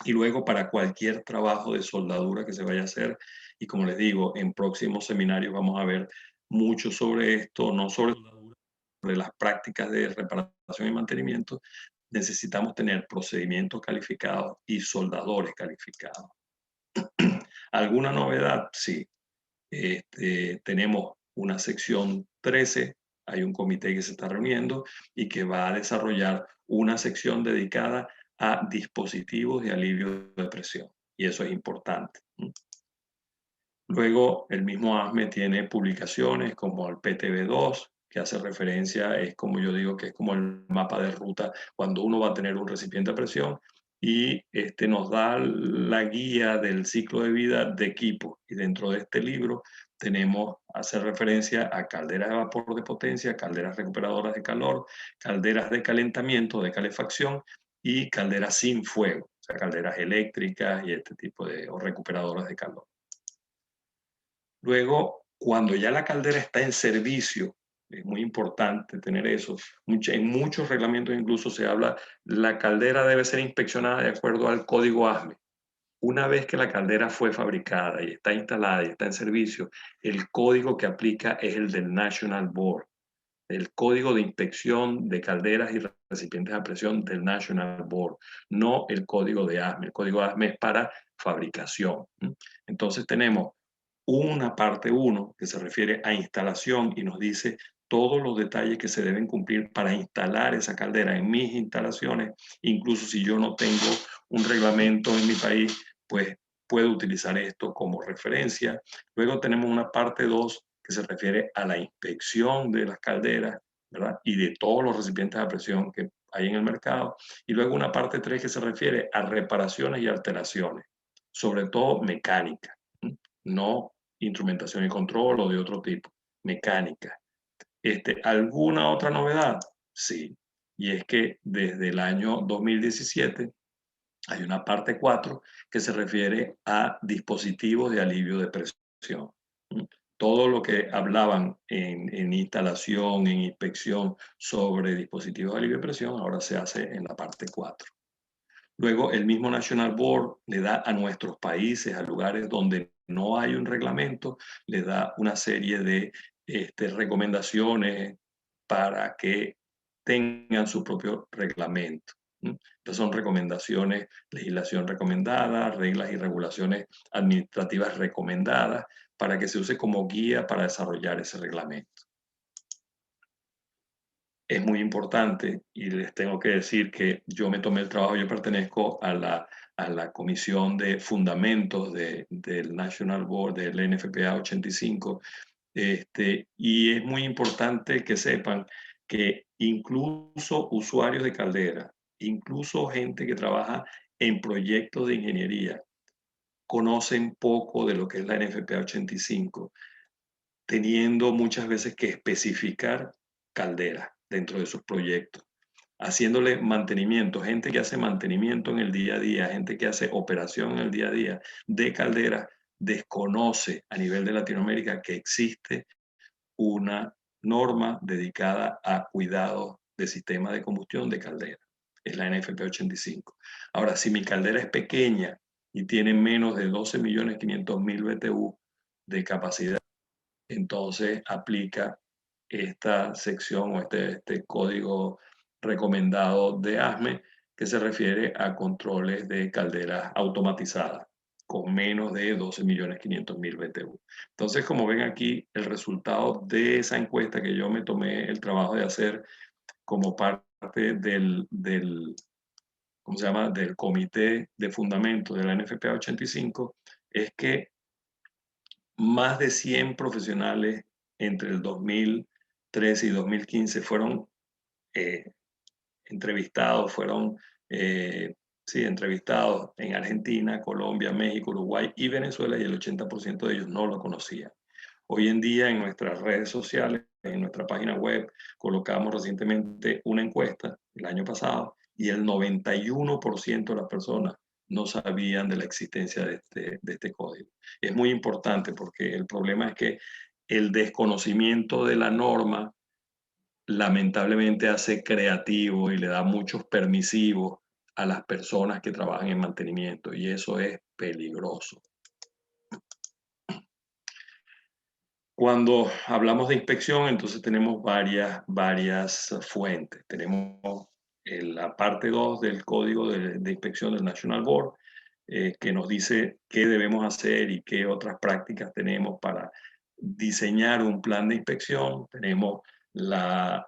Y luego para cualquier trabajo de soldadura que se vaya a hacer, y como les digo, en próximos seminarios vamos a ver mucho sobre esto, no sobre las prácticas de reparación y mantenimiento, necesitamos tener procedimientos calificados y soldadores calificados. ¿Alguna novedad? Sí. Tenemos una sección 13, hay un comité que se está reuniendo y que va a desarrollar una sección dedicada a dispositivos de alivio de presión. Y eso es importante. Luego, el mismo ASME tiene publicaciones como el PTB2, que hace referencia, es como yo digo, que es como el mapa de ruta cuando uno va a tener un recipiente a presión, y nos da la guía del ciclo de vida de equipo. Y dentro de este libro hace referencia a calderas de vapor de potencia, calderas recuperadoras de calor, calderas de calentamiento, de calefacción y calderas sin fuego, o sea, calderas eléctricas y este tipo o recuperadoras de calor. Luego, cuando ya la caldera está en servicio, es muy importante tener eso. En muchos reglamentos incluso se habla, la caldera debe ser inspeccionada de acuerdo al código ASME. Una vez que la caldera fue fabricada y está instalada y está en servicio, el código que aplica es el del National Board, el código de inspección de calderas y recipientes a presión del National Board, no el código de ASME. El código ASME es para fabricación. Entonces tenemos una parte 1 que se refiere a instalación y nos dice todos los detalles que se deben cumplir para instalar esa caldera en mis instalaciones. Incluso si yo no tengo un reglamento en mi país, pues puedo utilizar esto como referencia. Luego tenemos una parte 2 que se refiere a la inspección de las calderas, ¿verdad? Y de todos los recipientes a presión que hay en el mercado. Y luego una parte 3 que se refiere a reparaciones y alteraciones, sobre todo mecánica, no instrumentación y control o de otro tipo, mecánica. ¿Alguna otra novedad? Sí, y es que desde el año 2017 hay una parte 4 que se refiere a dispositivos de alivio de presión. Todo lo que hablaban en instalación, en inspección sobre dispositivos de alivio de presión, ahora se hace en la parte 4. Luego, el mismo National Board le da a nuestros países, a lugares donde no hay un reglamento, le da una serie de recomendaciones para que tengan su propio reglamento. Estas son recomendaciones, legislación recomendada, reglas y regulaciones administrativas recomendadas para que se use como guía para desarrollar ese reglamento. Es muy importante y les tengo que decir que yo me tomé el trabajo, yo pertenezco a la comisión de fundamentos del National Board del NFPA 85, y es muy importante que sepan que incluso usuarios de caldera, incluso gente que trabaja en proyectos de ingeniería conocen poco de lo que es la NFPA 85, teniendo muchas veces que especificar calderas dentro de sus proyectos, haciéndole mantenimiento, gente que hace mantenimiento en el día a día, gente que hace operación en el día a día de calderas, desconoce a nivel de Latinoamérica que existe una norma dedicada a cuidado de sistema de combustión de caldera. Es la NFP 85. Ahora, si mi caldera es pequeña y tiene menos de 12.500.000 BTU de capacidad, entonces aplica esta sección o este código recomendado de ASME que se refiere a controles de calderas automatizadas con menos de 12.500.000 BTU. Entonces, como ven aquí, el resultado de esa encuesta que yo me tomé el trabajo de hacer como parte ¿cómo se llama?, del comité de fundamento de la NFPA 85, es que más de 100 profesionales entre el 2013 y 2015 fueron entrevistados, entrevistados en Argentina, Colombia, México, Uruguay y Venezuela, y el 80% de ellos no lo conocían. Hoy en día en nuestras redes sociales, en nuestra página web, colocamos recientemente una encuesta el año pasado y el 91% de las personas no sabían de la existencia de este código. Es muy importante porque el problema es que el desconocimiento de la norma lamentablemente hace creativo y le da muchos permisivos a las personas que trabajan en mantenimiento, y eso es peligroso. Cuando hablamos de inspección, entonces tenemos varias fuentes. Tenemos la parte 2 del código de inspección del National Board, que nos dice qué debemos hacer y qué otras prácticas tenemos para diseñar un plan de inspección. Tenemos la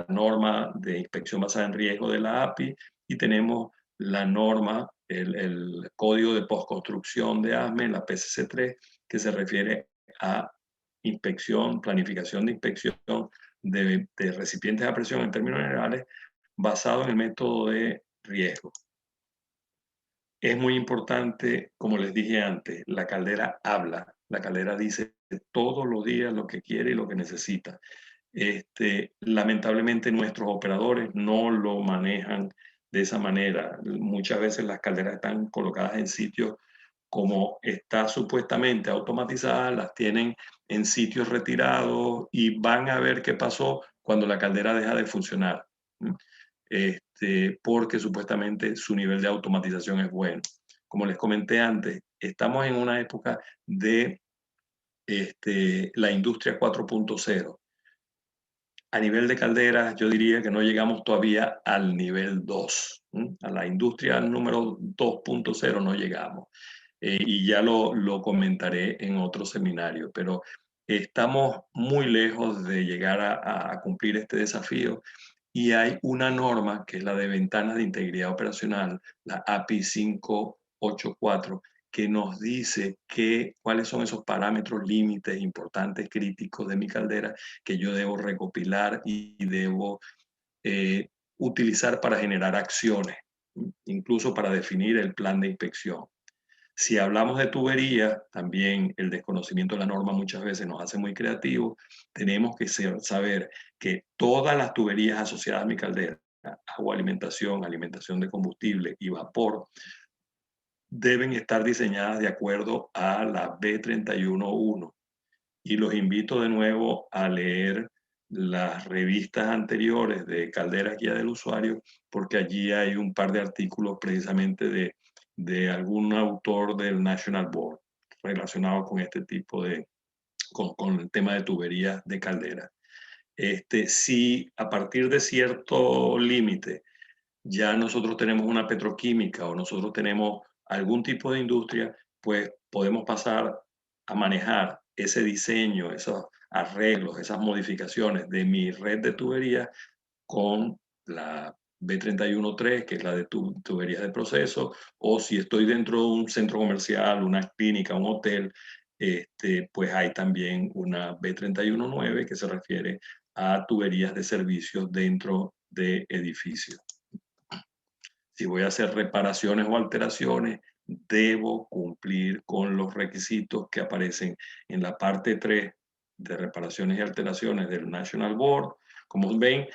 norma de inspección basada en riesgo de la API y tenemos la norma, el código de postconstrucción de ASME, la PCC3, que se refiere a inspección, planificación de inspección de recipientes a presión en términos generales, basado en el método de riesgo. Es muy importante, como les dije antes, la caldera habla, la caldera dice todos los días lo que quiere y lo que necesita. Lamentablemente nuestros operadores no lo manejan de esa manera. Muchas veces las calderas están colocadas en sitios como está supuestamente automatizada, las tienen en sitios retirados y van a ver qué pasó cuando la caldera deja de funcionar, porque supuestamente su nivel de automatización es bueno. Como les comenté antes, estamos en una época de la industria 4.0. A nivel de calderas, yo diría que no llegamos todavía al nivel 2. A la industria número 2.0 no llegamos. Y ya lo comentaré en otro seminario, pero estamos muy lejos de llegar a cumplir este desafío, y hay una norma que es la de ventanas de integridad operacional, la API 584, que nos dice cuáles son esos parámetros límites importantes, críticos de mi caldera que yo debo recopilar y debo utilizar para generar acciones, incluso para definir el plan de inspección. Si hablamos de tubería, también el desconocimiento de la norma muchas veces nos hace muy creativos. Tenemos que saber que todas las tuberías asociadas a mi caldera, agua, alimentación de combustible y vapor, deben estar diseñadas de acuerdo a la B311. Y los invito de nuevo a leer las revistas anteriores de Calderas Guía del Usuario, porque allí hay un par de artículos precisamente de algún autor del National Board relacionado con este tipo con el tema de tuberías de caldera. Si a partir de cierto límite ya nosotros tenemos una petroquímica o nosotros tenemos algún tipo de industria, pues podemos pasar a manejar ese diseño, esos arreglos, esas modificaciones de mi red de tuberías con la B313, que es la de tuberías de proceso, o si estoy dentro de un centro comercial, una clínica, un hotel, pues hay también una B319 que se refiere a tuberías de servicios dentro de edificios. Si voy a hacer reparaciones o alteraciones, debo cumplir con los requisitos que aparecen en la parte 3 de reparaciones y alteraciones del National Board. Como ven,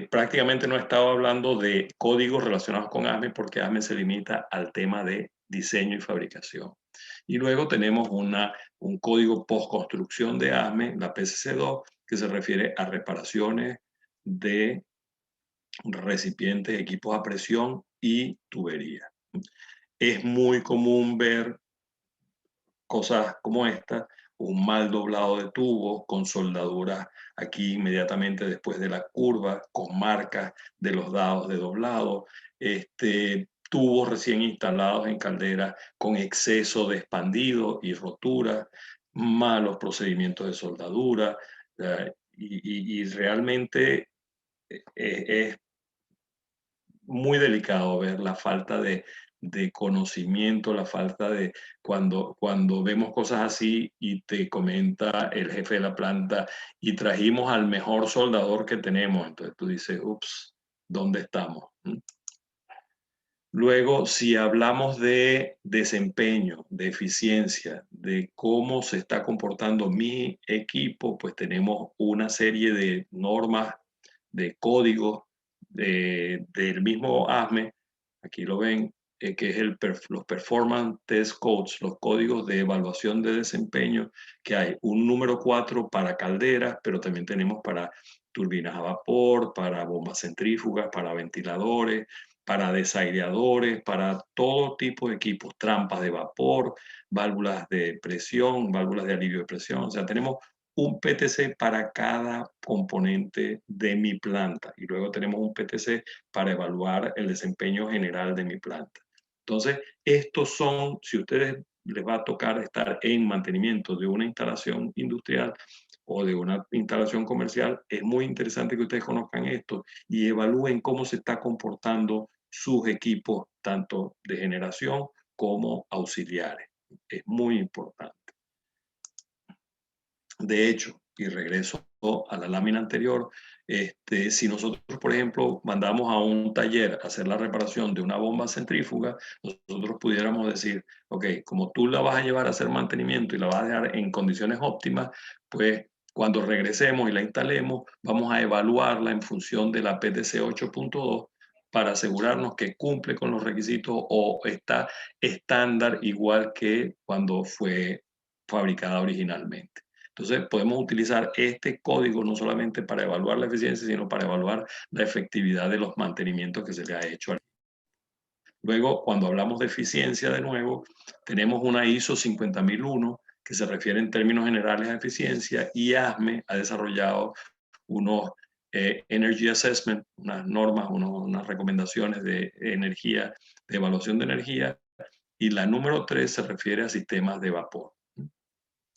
prácticamente no estaba hablando de códigos relacionados con ASME porque ASME se limita al tema de diseño y fabricación. Y luego tenemos un código post-construcción de ASME, la PCC2, que se refiere a reparaciones de recipientes, equipos a presión y tubería. Es muy común ver cosas como esta, un mal doblado de tubos con soldaduras aquí inmediatamente después de la curva, con marcas de los dados de doblado, tubos recién instalados en calderas con exceso de expandido y rotura, malos procedimientos de soldadura, y realmente es muy delicado ver la falta de conocimiento, la falta de cuando vemos cosas así y te comenta el jefe de la planta y trajimos al mejor soldador que tenemos. Entonces tú dices, ups, ¿dónde estamos? Luego, si hablamos de desempeño, de eficiencia, de cómo se está comportando mi equipo, pues tenemos una serie de normas, de códigos del mismo ASME, aquí lo ven, que es los Performance Test Codes, los códigos de evaluación de desempeño, que hay un número 4 para calderas, pero también tenemos para turbinas a vapor, para bombas centrífugas, para ventiladores, para desaireadores, para todo tipo de equipos, trampas de vapor, válvulas de presión, válvulas de alivio de presión. O sea, tenemos un PTC para cada componente de mi planta y luego tenemos un PTC para evaluar el desempeño general de mi planta. Entonces, estos son, si a ustedes les va a tocar estar en mantenimiento de una instalación industrial o de una instalación comercial, es muy interesante que ustedes conozcan esto y evalúen cómo se está comportando sus equipos, tanto de generación como auxiliares. Es muy importante. De hecho, y regreso a la lámina anterior, si nosotros, por ejemplo, mandamos a un taller a hacer la reparación de una bomba centrífuga, nosotros pudiéramos decir, ok, como tú la vas a llevar a hacer mantenimiento y la vas a dejar en condiciones óptimas, pues cuando regresemos y la instalemos, vamos a evaluarla en función de la PTC 8.2 para asegurarnos que cumple con los requisitos o está estándar igual que cuando fue fabricada originalmente. Entonces, podemos utilizar este código no solamente para evaluar la eficiencia, sino para evaluar la efectividad de los mantenimientos que se le ha hecho. Luego, cuando hablamos de eficiencia, de nuevo, tenemos una ISO 50001 que se refiere en términos generales a eficiencia y ASME ha desarrollado unos Energy Assessment, unas normas, unas recomendaciones de energía, de evaluación de energía, y la número 3 se refiere a sistemas de vapor.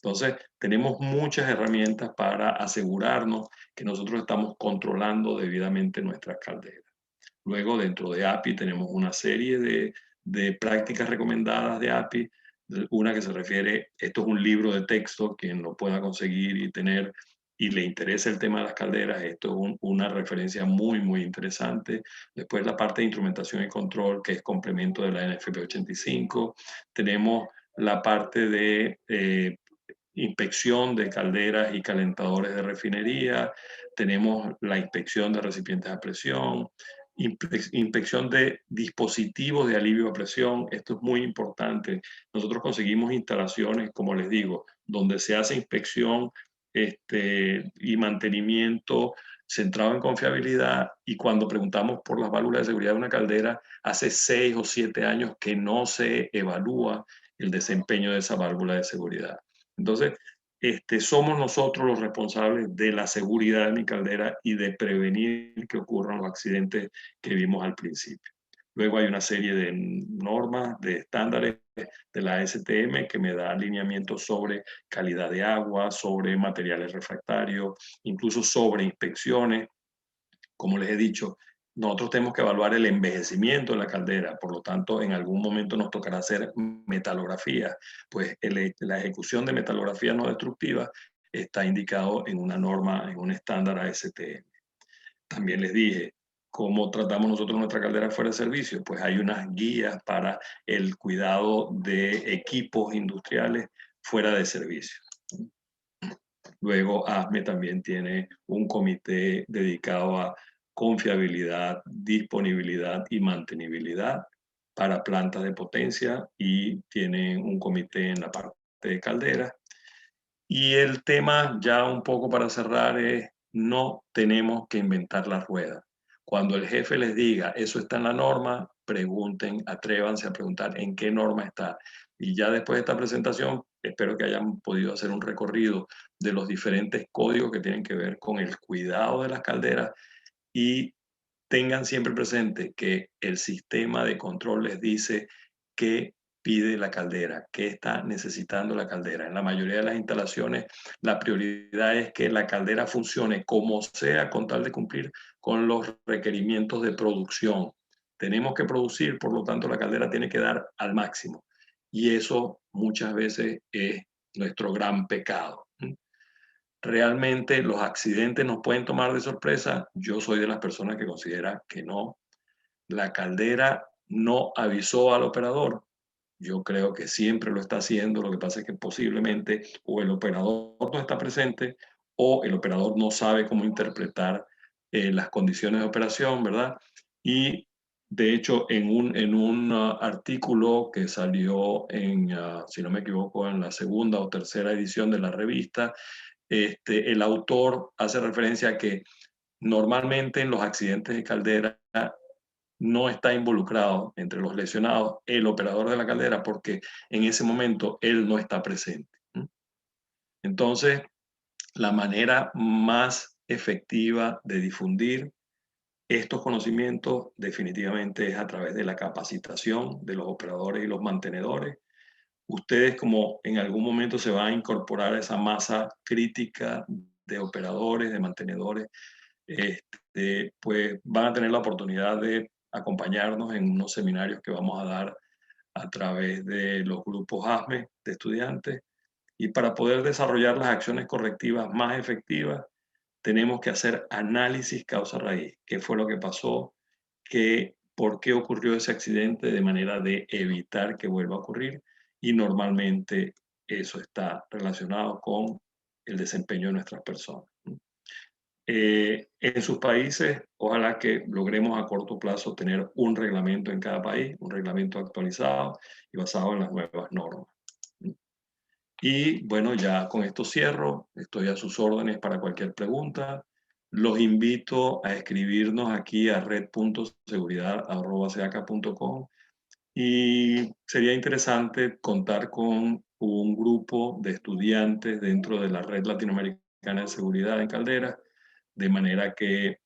Entonces, tenemos muchas herramientas para asegurarnos que nosotros estamos controlando debidamente nuestras calderas. Luego, dentro de API, tenemos una serie de prácticas recomendadas de API. Una que se refiere, esto es un libro de texto, quien lo pueda conseguir y tener y le interesa el tema de las calderas, esto es una referencia muy, muy interesante. Después la parte de instrumentación y control, que es complemento de la NFP 85. Tenemos la parte de inspección de calderas y calentadores de refinería, tenemos la inspección de recipientes a presión, inspección de dispositivos de alivio a presión. Esto es muy importante. Nosotros conseguimos instalaciones, como les digo, donde se hace inspección y mantenimiento centrado en confiabilidad, y cuando preguntamos por las válvulas de seguridad de una caldera, hace 6 o 7 años que no se evalúa el desempeño de esa válvula de seguridad. Entonces, somos nosotros los responsables de la seguridad de mi caldera y de prevenir que ocurran los accidentes que vimos al principio. Luego hay una serie de normas, de estándares de la STM que me da alineamientos sobre calidad de agua, sobre materiales refractarios, incluso sobre inspecciones. Como les he dicho, nosotros tenemos que evaluar el envejecimiento de la caldera, por lo tanto, en algún momento nos tocará hacer metalografía, pues la ejecución de metalografía no destructiva está indicado en una norma, en un estándar ASTM. También les dije, ¿Cómo tratamos nosotros nuestra caldera fuera de servicio? Pues hay unas guías para el cuidado de equipos industriales fuera de servicio. Luego, ASME también tiene un comité dedicado a confiabilidad, disponibilidad y mantenibilidad para plantas de potencia, y tiene un comité en la parte de caldera. Y el tema, ya un poco para cerrar, es: no tenemos que inventar la rueda. Cuando el jefe les diga eso está en la norma, pregunten, atrévanse a preguntar en qué norma está. Y ya después de esta presentación, espero que hayan podido hacer un recorrido de los diferentes códigos que tienen que ver con el cuidado de las calderas, y tengan siempre presente que el sistema de control les dice qué pide la caldera, qué está necesitando la caldera. En la mayoría de las instalaciones, la prioridad es que la caldera funcione como sea, con tal de cumplir con los requerimientos de producción. Tenemos que producir, por lo tanto, la caldera tiene que dar al máximo. Y eso muchas veces es nuestro gran pecado. ¿Realmente los accidentes nos pueden tomar de sorpresa? Yo soy de las personas que considera que no. La caldera no avisó al operador. Yo creo que siempre lo está haciendo. Lo que pasa es que posiblemente o el operador no está presente, o el operador no sabe cómo interpretar las condiciones de operación, ¿verdad? Y de hecho, en un artículo que salió si no me equivoco, en la segunda o tercera edición de la revista, el autor hace referencia a que normalmente en los accidentes de caldera no está involucrado entre los lesionados el operador de la caldera, porque en ese momento él no está presente. Entonces, la manera más efectiva de difundir estos conocimientos definitivamente es a través de la capacitación de los operadores y los mantenedores. Ustedes, como en algún momento se van a incorporar a esa masa crítica de operadores, de mantenedores, pues van a tener la oportunidad de acompañarnos en unos seminarios que vamos a dar a través de los grupos ASME de estudiantes. Y para poder desarrollar las acciones correctivas más efectivas, tenemos que hacer análisis causa-raíz. ¿Qué fue lo que pasó? ¿Por qué ocurrió ese accidente? De manera de evitar que vuelva a ocurrir. Y normalmente eso está relacionado con el desempeño de nuestras personas. En sus países, ojalá que logremos a corto plazo tener un reglamento en cada país, un reglamento actualizado y basado en las nuevas normas. Y bueno, ya con esto cierro. Estoy a sus órdenes para cualquier pregunta. Los invito a escribirnos aquí a red.seguridad@seaca.com, y sería interesante contar con un grupo de estudiantes dentro de la Red Latinoamericana de Seguridad en Caldera, de manera que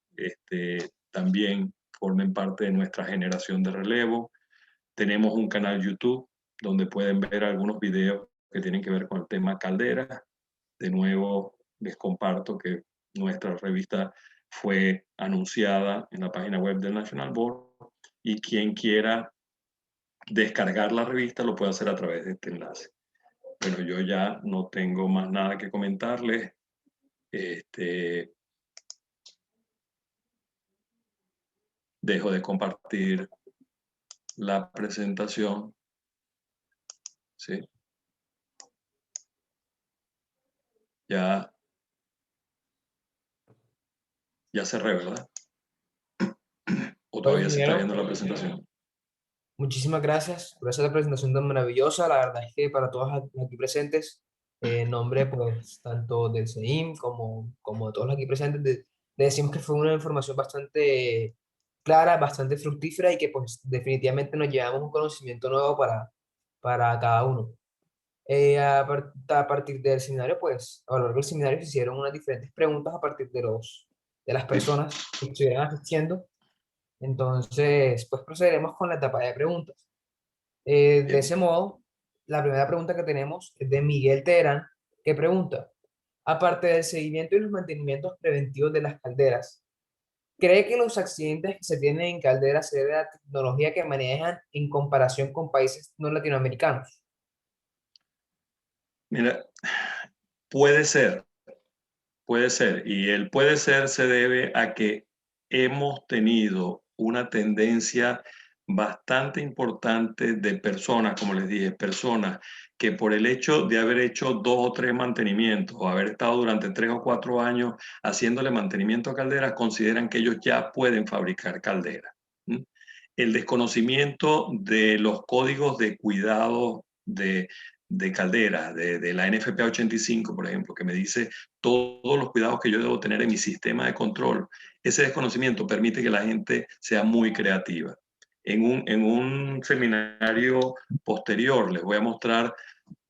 también formen parte de nuestra generación de relevo. Tenemos un canal YouTube donde pueden ver algunos videos que tienen que ver con el tema caldera. De nuevo, les comparto que nuestra revista fue anunciada en la página web del National Board, y quien quiera descargar la revista lo puede hacer a través de este enlace. Bueno, yo ya no tengo más nada que comentarles. Dejo de compartir la presentación. ¿Sí? Ya cerré, ¿verdad? ¿O Bueno, todavía se está ingeniero, viendo la presentación? muchísimas gracias por esa presentación tan maravillosa. La verdad es que para todos aquí presentes, en nombre pues tanto del CEIM como de todos los aquí presentes, le decimos que fue una información bastante clara, bastante fructífera, y que pues definitivamente nos llevamos un conocimiento nuevo para cada uno. A partir del seminario, pues a lo largo del seminario se hicieron unas diferentes preguntas a partir de las personas que estuvieran asistiendo. Entonces, pues procederemos con la etapa de preguntas. De Bien. ese modo, la primera pregunta que tenemos es de Miguel Teherán, que pregunta: aparte del seguimiento y los mantenimientos preventivos de las calderas, ¿cree que los accidentes que se tienen en calderas se deben a la tecnología que manejan en comparación con países no latinoamericanos? Mira, puede ser, y el puede ser se debe a que hemos tenido una tendencia bastante importante de personas, como les dije, personas que por el hecho de haber hecho 2 o 3 mantenimientos o haber estado durante 3 o 4 años haciéndole mantenimiento a calderas, consideran que ellos ya pueden fabricar calderas. El desconocimiento de los códigos de cuidado de calderas, de la NFPA 85, por ejemplo, que me dice todos los cuidados que yo debo tener en mi sistema de control, ese desconocimiento permite que la gente sea muy creativa. En un seminario posterior les voy a mostrar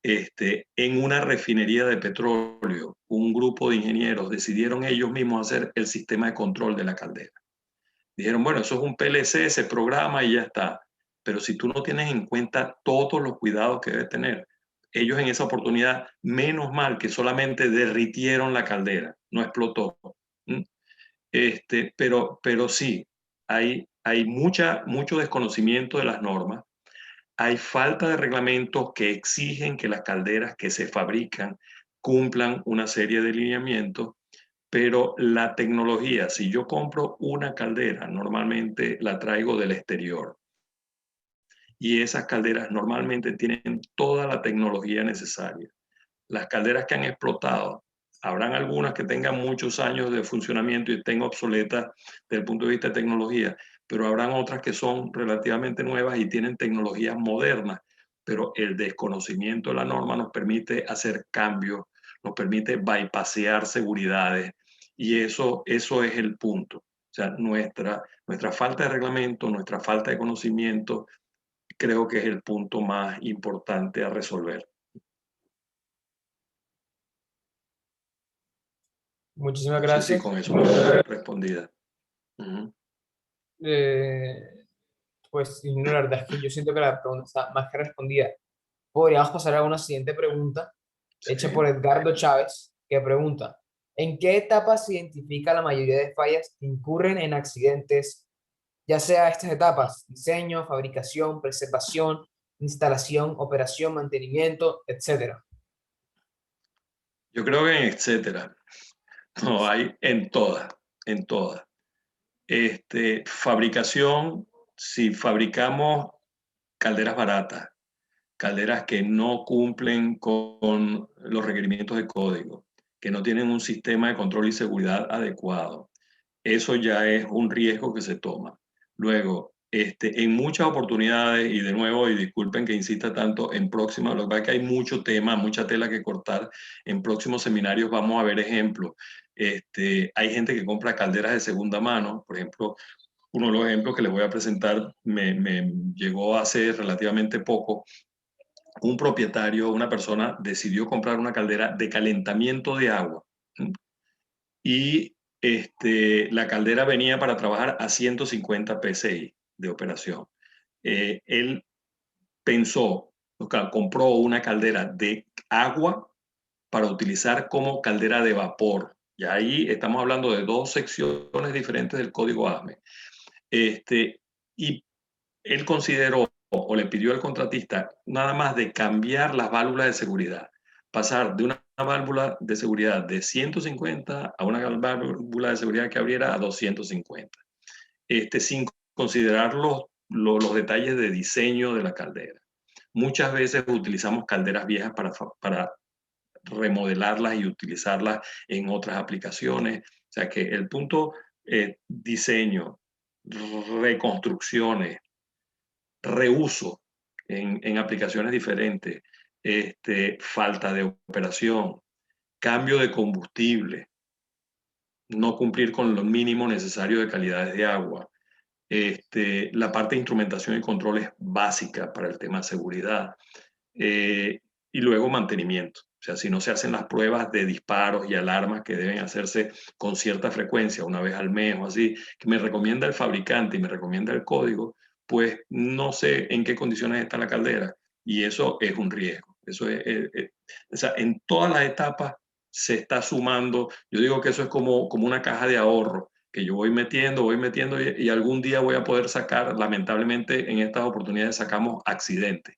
en una refinería de petróleo, un grupo de ingenieros decidieron ellos mismos hacer el sistema de control de la caldera. Dijeron, bueno, eso es un PLC, se programa y ya está. Pero si tú no tienes en cuenta todos los cuidados que debes tener, ellos en esa oportunidad, menos mal que solamente derritieron la caldera, no explotó. Pero sí, hay mucho desconocimiento de las normas, hay falta de reglamentos que exigen que las calderas que se fabrican cumplan una serie de lineamientos, pero la tecnología, si yo compro una caldera, normalmente la traigo del exterior. Y esas calderas normalmente tienen toda la tecnología necesaria. Las calderas que han explotado, habrán algunas que tengan muchos años de funcionamiento y estén obsoletas desde el punto de vista de tecnología, pero habrán otras que son relativamente nuevas y tienen tecnologías modernas, pero el desconocimiento de la norma nos permite hacer cambios, nos permite bypassear seguridades, y eso es el punto. O sea, nuestra falta de reglamento, nuestra falta de conocimiento, creo que es el punto más importante a resolver. Muchísimas No sé si gracias. con eso me respondida. Eh, pues no, la verdad es que yo siento que la pregunta está más que respondida. Podríamos pasar a una siguiente pregunta hecha Sí. por Edgardo Chávez, que pregunta, ¿en qué etapa se identifica la mayoría de fallas que incurren en accidentes, ya sea estas etapas, diseño, fabricación, preservación, instalación, operación, mantenimiento, etcétera? Yo creo que en etcétera. No, hay en todas, en todas. Fabricación, si fabricamos calderas baratas, calderas que no cumplen con los requerimientos de código, que no tienen un sistema de control y seguridad adecuado, eso ya es un riesgo que se toma. Luego, en muchas oportunidades, y de nuevo, y disculpen que insista tanto, en próximas, lo que pasa es que hay mucho tema, mucha tela que cortar, en próximos seminarios vamos a ver ejemplos. Hay gente que compra calderas de segunda mano, por ejemplo, uno de los ejemplos que les voy a presentar me llegó hace relativamente poco. Un propietario, una persona, decidió comprar una caldera de calentamiento de agua. Y la caldera venía para trabajar a 150 PSI de operación. Él pensó, compró una caldera de agua para utilizar como caldera de vapor. Y ahí estamos hablando de 2 secciones diferentes del código ASME. Y él consideró o le pidió al contratista nada más de cambiar las válvulas de seguridad, pasar de una válvula de seguridad de 150 a una válvula de seguridad que abriera a 250, sin considerar los detalles de diseño de la caldera. Muchas veces utilizamos calderas viejas para remodelarlas y utilizarlas en otras aplicaciones. O sea que el punto diseño, reconstrucciones, reuso en aplicaciones diferentes, falta de operación, cambio de combustible, no cumplir con lo mínimo necesario de calidades de agua. La parte de instrumentación y control es básica para el tema de seguridad. Y luego mantenimiento. O sea, si no se hacen las pruebas de disparos y alarmas que deben hacerse con cierta frecuencia, una vez al mes o así, que me recomienda el fabricante y me recomienda el código, pues no sé en qué condiciones está la caldera, y eso es un riesgo. O sea, en todas las etapas se está sumando. Yo digo que eso es como una caja de ahorro que yo voy metiendo y algún día voy a poder sacar. Lamentablemente en estas oportunidades sacamos accidentes,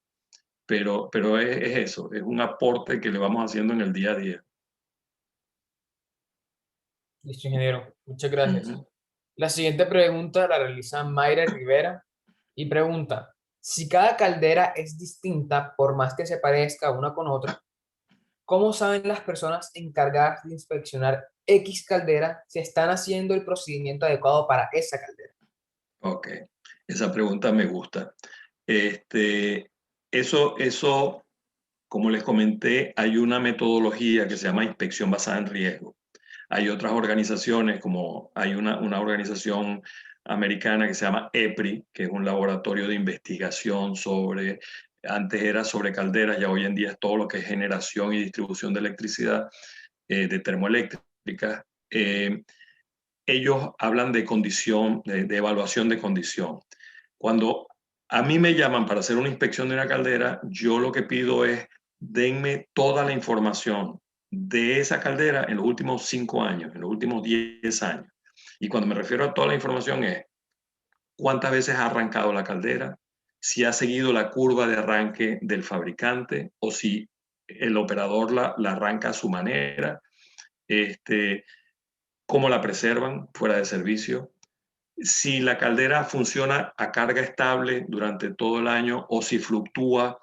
pero es eso, es un aporte que le vamos haciendo en el día a día. Listo, ingeniero. Muchas gracias. Ujú. La siguiente pregunta la realiza Mayra Rivera y pregunta, si cada caldera es distinta, por más que se parezca una con otra, ¿cómo saben las personas encargadas de inspeccionar X caldera si están haciendo el procedimiento adecuado para esa caldera? Ok, esa pregunta me gusta. Este, eso, como les comenté, hay una metodología que se llama inspección basada en riesgo. Hay otras organizaciones, como hay una organización americana que se llama EPRI, que es un laboratorio de investigación sobre, antes era sobre calderas, ya hoy en día es todo lo que es generación y distribución de electricidad, de termoeléctricas. Ellos hablan de condición, de evaluación de condición. Cuando a mí me llaman para hacer una inspección de una caldera, yo lo que pido es denme toda la información de esa caldera en los últimos 5 años, en los últimos 10 años. Y cuando me refiero a toda la información es cuántas veces ha arrancado la caldera, si ha seguido la curva de arranque del fabricante o si el operador la arranca a su manera, cómo la preservan fuera de servicio, si la caldera funciona a carga estable durante todo el año o si fluctúa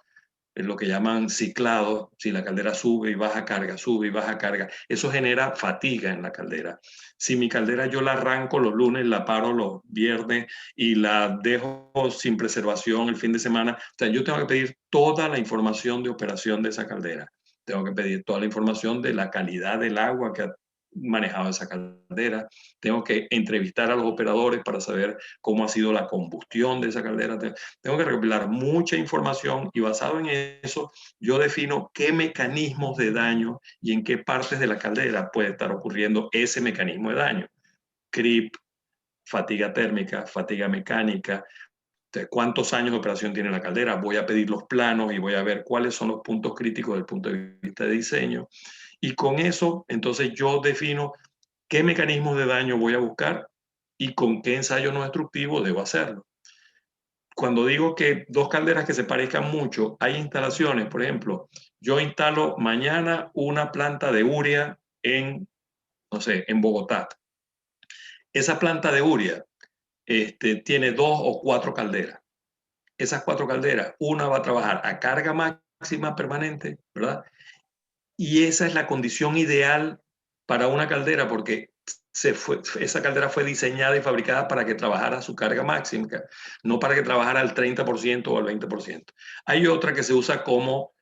en lo que llaman ciclado, si la caldera sube y baja carga, sube y baja carga, eso genera fatiga en la caldera. Si mi caldera yo la arranco los lunes, la paro los viernes y la dejo sin preservación el fin de semana, o sea, yo tengo que pedir toda la información de operación de esa caldera. Tengo que pedir toda la información de la calidad del agua que ha manejado esa caldera. Tengo que entrevistar a los operadores para saber cómo ha sido la combustión de esa caldera. Tengo que recopilar mucha información y basado en eso yo defino qué mecanismos de daño y en qué partes de la caldera puede estar ocurriendo ese mecanismo de daño. Creep, fatiga térmica, fatiga mecánica, cuántos años de operación tiene la caldera. Voy a pedir los planos y voy a ver cuáles son los puntos críticos desde el punto de vista de diseño. Y con eso, entonces yo defino qué mecanismos de daño voy a buscar y con qué ensayo no destructivo debo hacerlo. Cuando digo que dos calderas que se parezcan mucho, hay instalaciones, por ejemplo, yo instalo mañana una planta de urea en, no sé, en Bogotá. Esa planta de urea tiene 2 o 4 calderas. Esas 4 calderas, una va a trabajar a carga máxima permanente, ¿verdad? Y esa es la condición ideal para una caldera porque esa caldera fue diseñada y fabricada para que trabajara a su carga máxima, no para que trabajara al 30% o al 20%. Hay otra que se usa como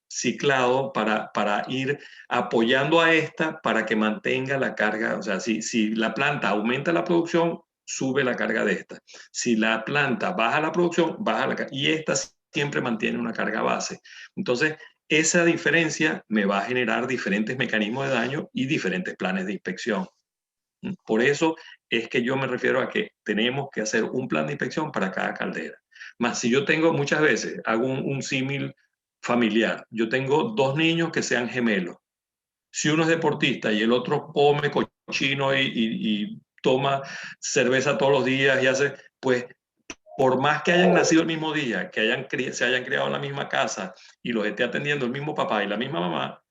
ciclado para ir apoyando a esta para que mantenga la carga. O sea, si la planta aumenta la producción, sube la carga de esta. Si la planta baja la producción, baja la carga. Y esta siempre mantiene una carga base. Entonces, esa diferencia me va a generar diferentes mecanismos de daño y diferentes planes de inspección. Por eso es que yo me refiero a que tenemos que hacer un plan de inspección para cada caldera. Más si yo tengo muchas veces, hago un símil familiar, yo tengo 2 niños que sean gemelos. Si uno es deportista y el otro come cochino y toma cerveza todos los días y hace, pues por más que hayan nacido el mismo día, que se hayan criado en la misma casa y los esté atendiendo el mismo papá y la misma mamá,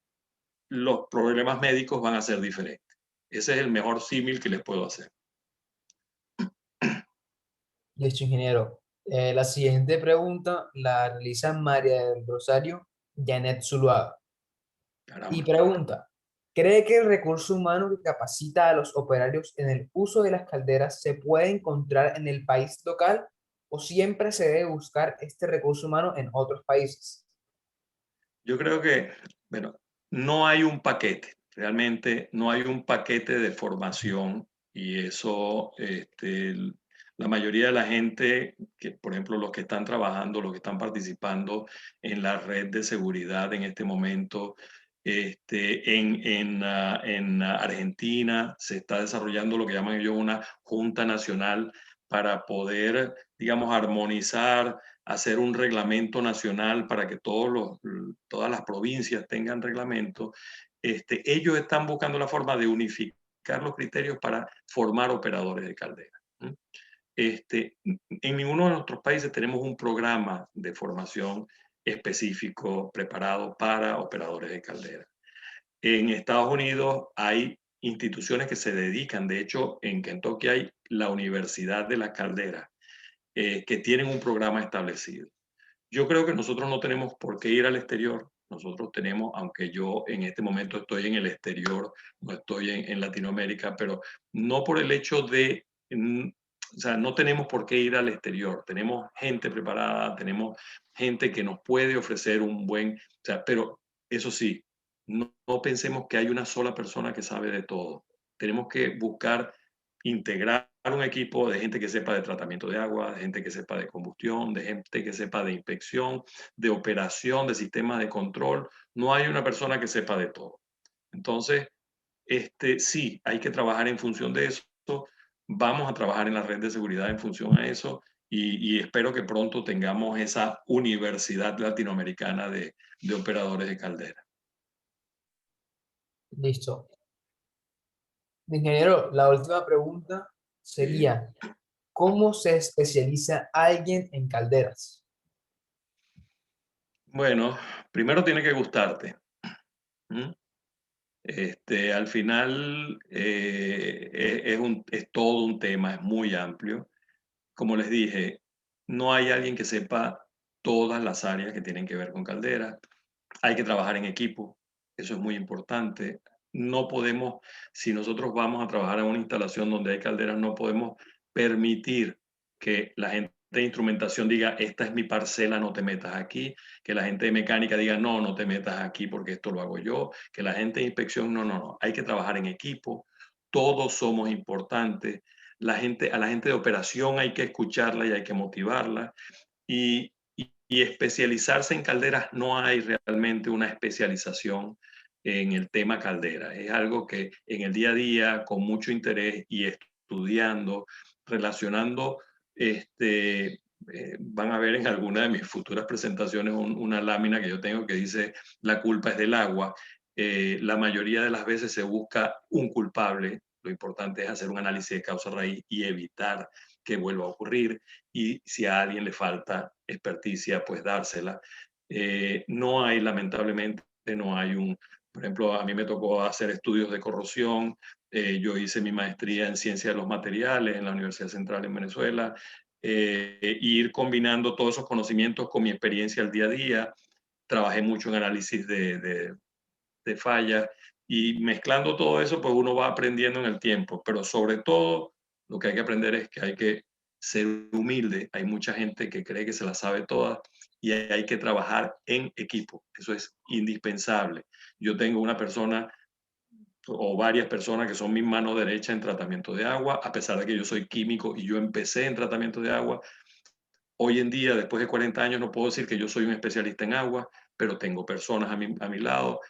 los problemas médicos van a ser diferentes. Ese es el mejor símil que les puedo hacer. Listo, ingeniero. La siguiente pregunta la realiza María del Rosario Janet Zuluaga y Caramba. pregunta, ¿cree que el recurso humano que capacita a los operarios en el uso de las calderas se puede encontrar en el país local o siempre se debe buscar este recurso humano en otros países? Yo creo que, bueno, no hay un paquete, realmente no hay un paquete de formación y eso, la mayoría de la gente, que por ejemplo los que están trabajando, los que están participando en la red de seguridad en este momento, en Argentina se está desarrollando lo que llaman ellos una Junta Nacional para poder, digamos, armonizar, hacer un reglamento nacional para que todas las provincias tengan reglamento. Ellos están buscando la forma de unificar los criterios para formar operadores de caldera. En ninguno de nuestros países tenemos un programa de formación específico preparado para operadores de caldera. En Estados Unidos hay instituciones que se dedican, de hecho, en Kentucky hay la Universidad de la Caldera, que tienen un programa establecido. Yo creo que nosotros no tenemos por qué ir al exterior. Nosotros tenemos, aunque yo en este momento estoy en el exterior, no estoy en Latinoamérica, pero no por el hecho de, o sea, no tenemos por qué ir al exterior. Tenemos gente preparada, tenemos gente que nos puede ofrecer un buen, o sea, pero eso sí, no pensemos que hay una sola persona que sabe de todo. Tenemos que buscar integrar un equipo de gente que sepa de tratamiento de agua, de gente que sepa de combustión, de gente que sepa de inspección, de operación, de sistemas de control. No hay una persona que sepa de todo. Entonces, sí, hay que trabajar en función de eso. Vamos a trabajar en la red de seguridad en función a eso y espero que pronto tengamos esa universidad latinoamericana de operadores de caldera. Listo. Ingeniero, la última pregunta Sí. sería, ¿cómo se especializa alguien en calderas? Bueno, primero tiene que gustarte. ¿Mm? Al final es todo un tema, es muy amplio. Como les dije, no hay alguien que sepa todas las áreas que tienen que ver con calderas. Hay que trabajar en equipo, eso es muy importante. No podemos, si nosotros vamos a trabajar en una instalación donde hay calderas, no podemos permitir que la gente de instrumentación diga, esta es mi parcela, no te metas aquí, que la gente de mecánica diga, no, no te metas aquí porque esto lo hago yo, que la gente de inspección, no, hay que trabajar en equipo, todos somos importantes, a la gente de operación hay que escucharla y hay que motivarla, y especializarse en calderas, no hay realmente una especialización en el tema caldera. Es algo que en el día a día, con mucho interés y estudiando, relacionando, van a ver en alguna de mis futuras presentaciones una lámina que yo tengo que dice, la culpa es del agua. La mayoría de las veces se busca un culpable. Lo importante es hacer un análisis de causa raíz y evitar que vuelva a ocurrir. Y si a alguien le falta experticia, pues dársela. No hay, lamentablemente, no hay por ejemplo, a mí me tocó hacer estudios de corrosión, yo hice mi maestría en ciencia de los materiales en la Universidad Central en Venezuela, ir combinando todos esos conocimientos con mi experiencia al día a día. Trabajé mucho en análisis de fallas y mezclando todo eso, pues uno va aprendiendo en el tiempo, pero sobre todo lo que hay que aprender es que hay que ser humilde. Hay mucha gente que cree que se la sabe todas y hay que trabajar en equipo. Eso es indispensable. Yo tengo una persona o varias personas que son mi mano derecha en tratamiento de agua, a pesar de que yo soy químico y yo empecé en tratamiento de agua. Hoy en día, después de 40 años, no puedo decir que yo soy un especialista en agua, pero tengo personas a mi lado,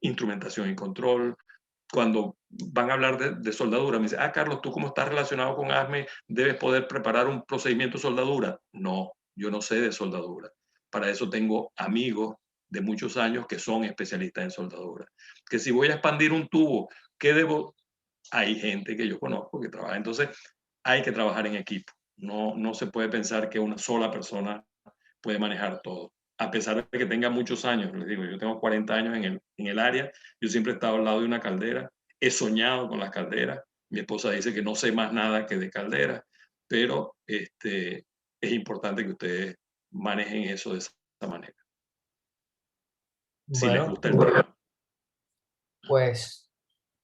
instrumentación y control. Cuando van a hablar de soldadura, me dice, Carlos, tú como estás relacionado con ASME, debes poder preparar un procedimiento de soldadura. No, yo no sé de soldadura. Para eso tengo amigos de muchos años que son especialistas en soldadura. Que si voy a expandir un tubo, ¿qué debo? Hay gente que yo conozco que trabaja. Entonces, hay que trabajar en equipo. No se puede pensar que una sola persona puede manejar todo. A pesar de que tenga muchos años, les digo, yo tengo 40 años en el área, yo siempre he estado al lado de una caldera, he soñado con las calderas, mi esposa dice que no sé más nada que de calderas, pero es importante que ustedes manejen eso de esa manera, si les Bueno, gusta el tema. pues,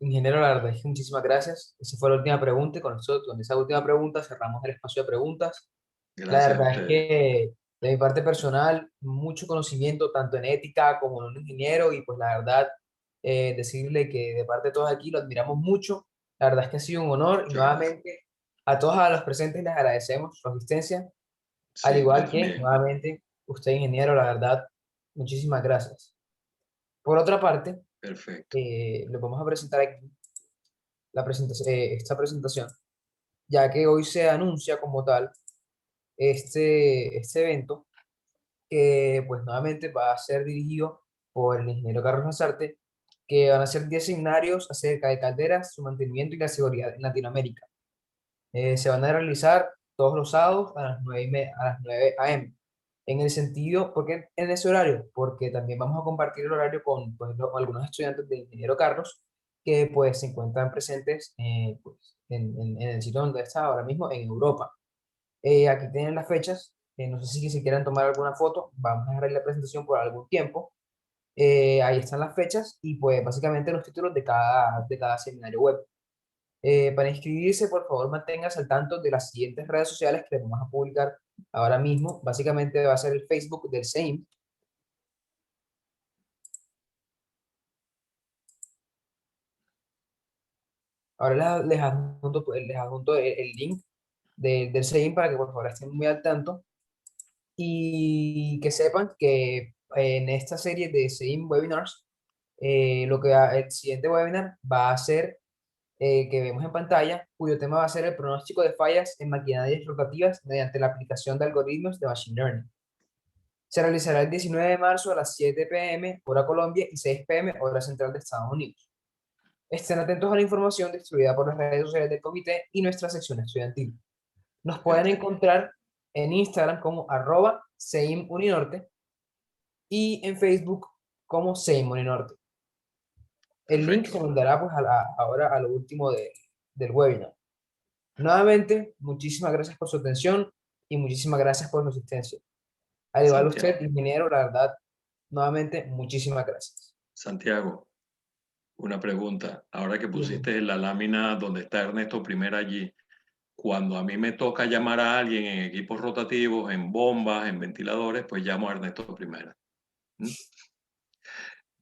ingeniero, la verdad es que muchísimas gracias. Esa fue la última pregunta y con esa última pregunta cerramos el espacio de preguntas. La Gracias a verdad es ustedes. que de mi parte personal, mucho conocimiento tanto en ética como en un ingeniero y pues la verdad, decirle que de parte de todos aquí lo admiramos mucho. La verdad es que ha sido un honor y Muchas gracias. nuevamente a todos a los presentes les agradecemos su asistencia, al Sí, yo igual que también. nuevamente usted, ingeniero, la verdad, muchísimas gracias. Por otra parte, Perfecto. le vamos a presentar aquí esta presentación, ya que hoy se anuncia como tal este evento que pues nuevamente va a ser dirigido por el ingeniero Carlos Lazarte, que van a ser 10 seminarios acerca de calderas, su mantenimiento y la seguridad en Latinoamérica. Se van a realizar todos los sábados a las 9 a.m. En el sentido, ¿por qué en ese horario? Porque también vamos a compartir el horario con pues, algunos estudiantes del ingeniero Carlos, que pues se encuentran presentes pues, en el sitio donde está ahora mismo, en Europa. Aquí tienen las fechas, no sé si se quieran tomar alguna foto, vamos a dejar ahí la presentación por algún tiempo. Ahí están las fechas y pues básicamente los títulos de cada seminario web. Para inscribirse, por favor, manténgase al tanto de las siguientes redes sociales que vamos a publicar ahora mismo. Básicamente va a ser el Facebook del SEIM. Ahora les adjunto el link del SEIM para que por favor estén muy al tanto y que sepan que en esta serie de SEIM Webinars, el siguiente webinar va a ser que vemos en pantalla, cuyo tema va a ser el pronóstico de fallas en maquinarias rotativas mediante la aplicación de algoritmos de Machine Learning. Se realizará el 19 de marzo a las 7 p.m. hora Colombia y 6 p.m. hora central de Estados Unidos. Estén atentos a la información distribuida por las redes sociales del comité y nuestra sección estudiantil. Nos pueden encontrar en Instagram como @SEIMUninorte y en Facebook como SEIMUninorte. El link se Perfecto. mandará pues ahora a lo último del webinar. Nuevamente, muchísimas gracias por su atención y muchísimas gracias por su asistencia. Al igual Santiago, usted, ingeniero, la verdad, nuevamente, muchísimas gracias. Santiago, una pregunta. Ahora que Bien. pusiste la lámina donde está Ernesto Primera allí, cuando a mí me toca llamar a alguien en equipos rotativos, en bombas, en ventiladores, pues llamo a Ernesto Primera. ¿Mm?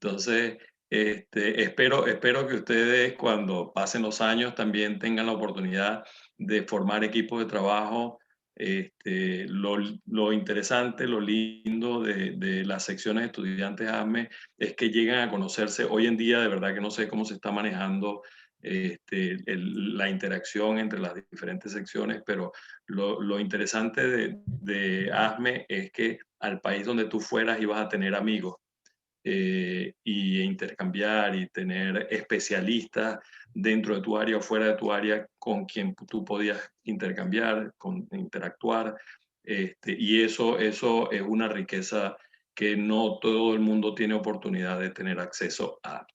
Entonces, espero que ustedes cuando pasen los años también tengan la oportunidad de formar equipos de trabajo. Lo interesante, lo lindo de las secciones de estudiantes ASME es que llegan a conocerse. Hoy en día, de verdad que no sé cómo se está manejando la interacción entre las diferentes secciones, pero lo interesante de ASME es que al país donde tú fueras ibas a tener amigos y intercambiar y tener especialistas dentro de tu área o fuera de tu área con quien tú podías intercambiar, interactuar. Y eso es una riqueza que no todo el mundo tiene oportunidad de tener acceso a.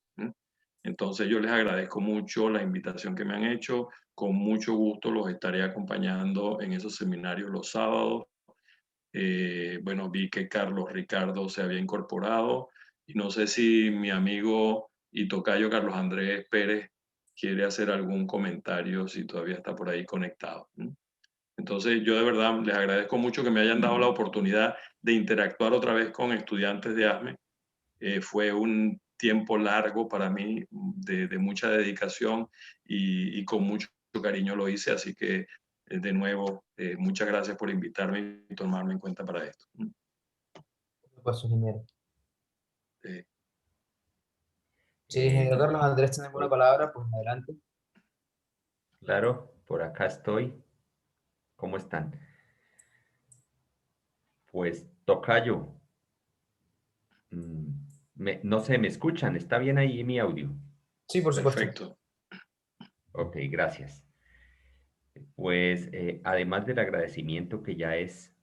Entonces yo les agradezco mucho la invitación que me han hecho. Con mucho gusto los estaré acompañando en esos seminarios los sábados. Bueno, vi que Carlos Ricardo se había incorporado y no sé si mi amigo y tocayo Carlos Andrés Pérez quiere hacer algún comentario si todavía está por ahí conectado. Entonces, yo de verdad les agradezco mucho que me hayan dado la oportunidad de interactuar otra vez con estudiantes de ASME. Fue un tiempo largo para mí, de mucha dedicación y con mucho cariño lo hice, así que de nuevo, muchas gracias por invitarme y tomarme en cuenta para esto. Por su ingeniero. Eh, Si el ingeniero Eh, Carlos Andrés tiene alguna palabra, pues adelante. claro, por acá estoy. ¿Cómo están? Pues, tocayo, no sé, ¿me escuchan? ¿Está bien ahí mi audio? Sí, por supuesto. Perfecto. Ok, gracias. Pues, además del agradecimiento que ya es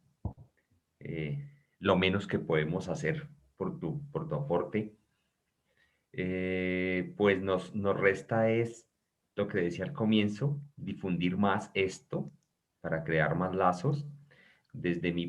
lo menos que podemos hacer por tu aporte, pues nos resta es lo que decía al comienzo, difundir más esto para crear más lazos. Desde mi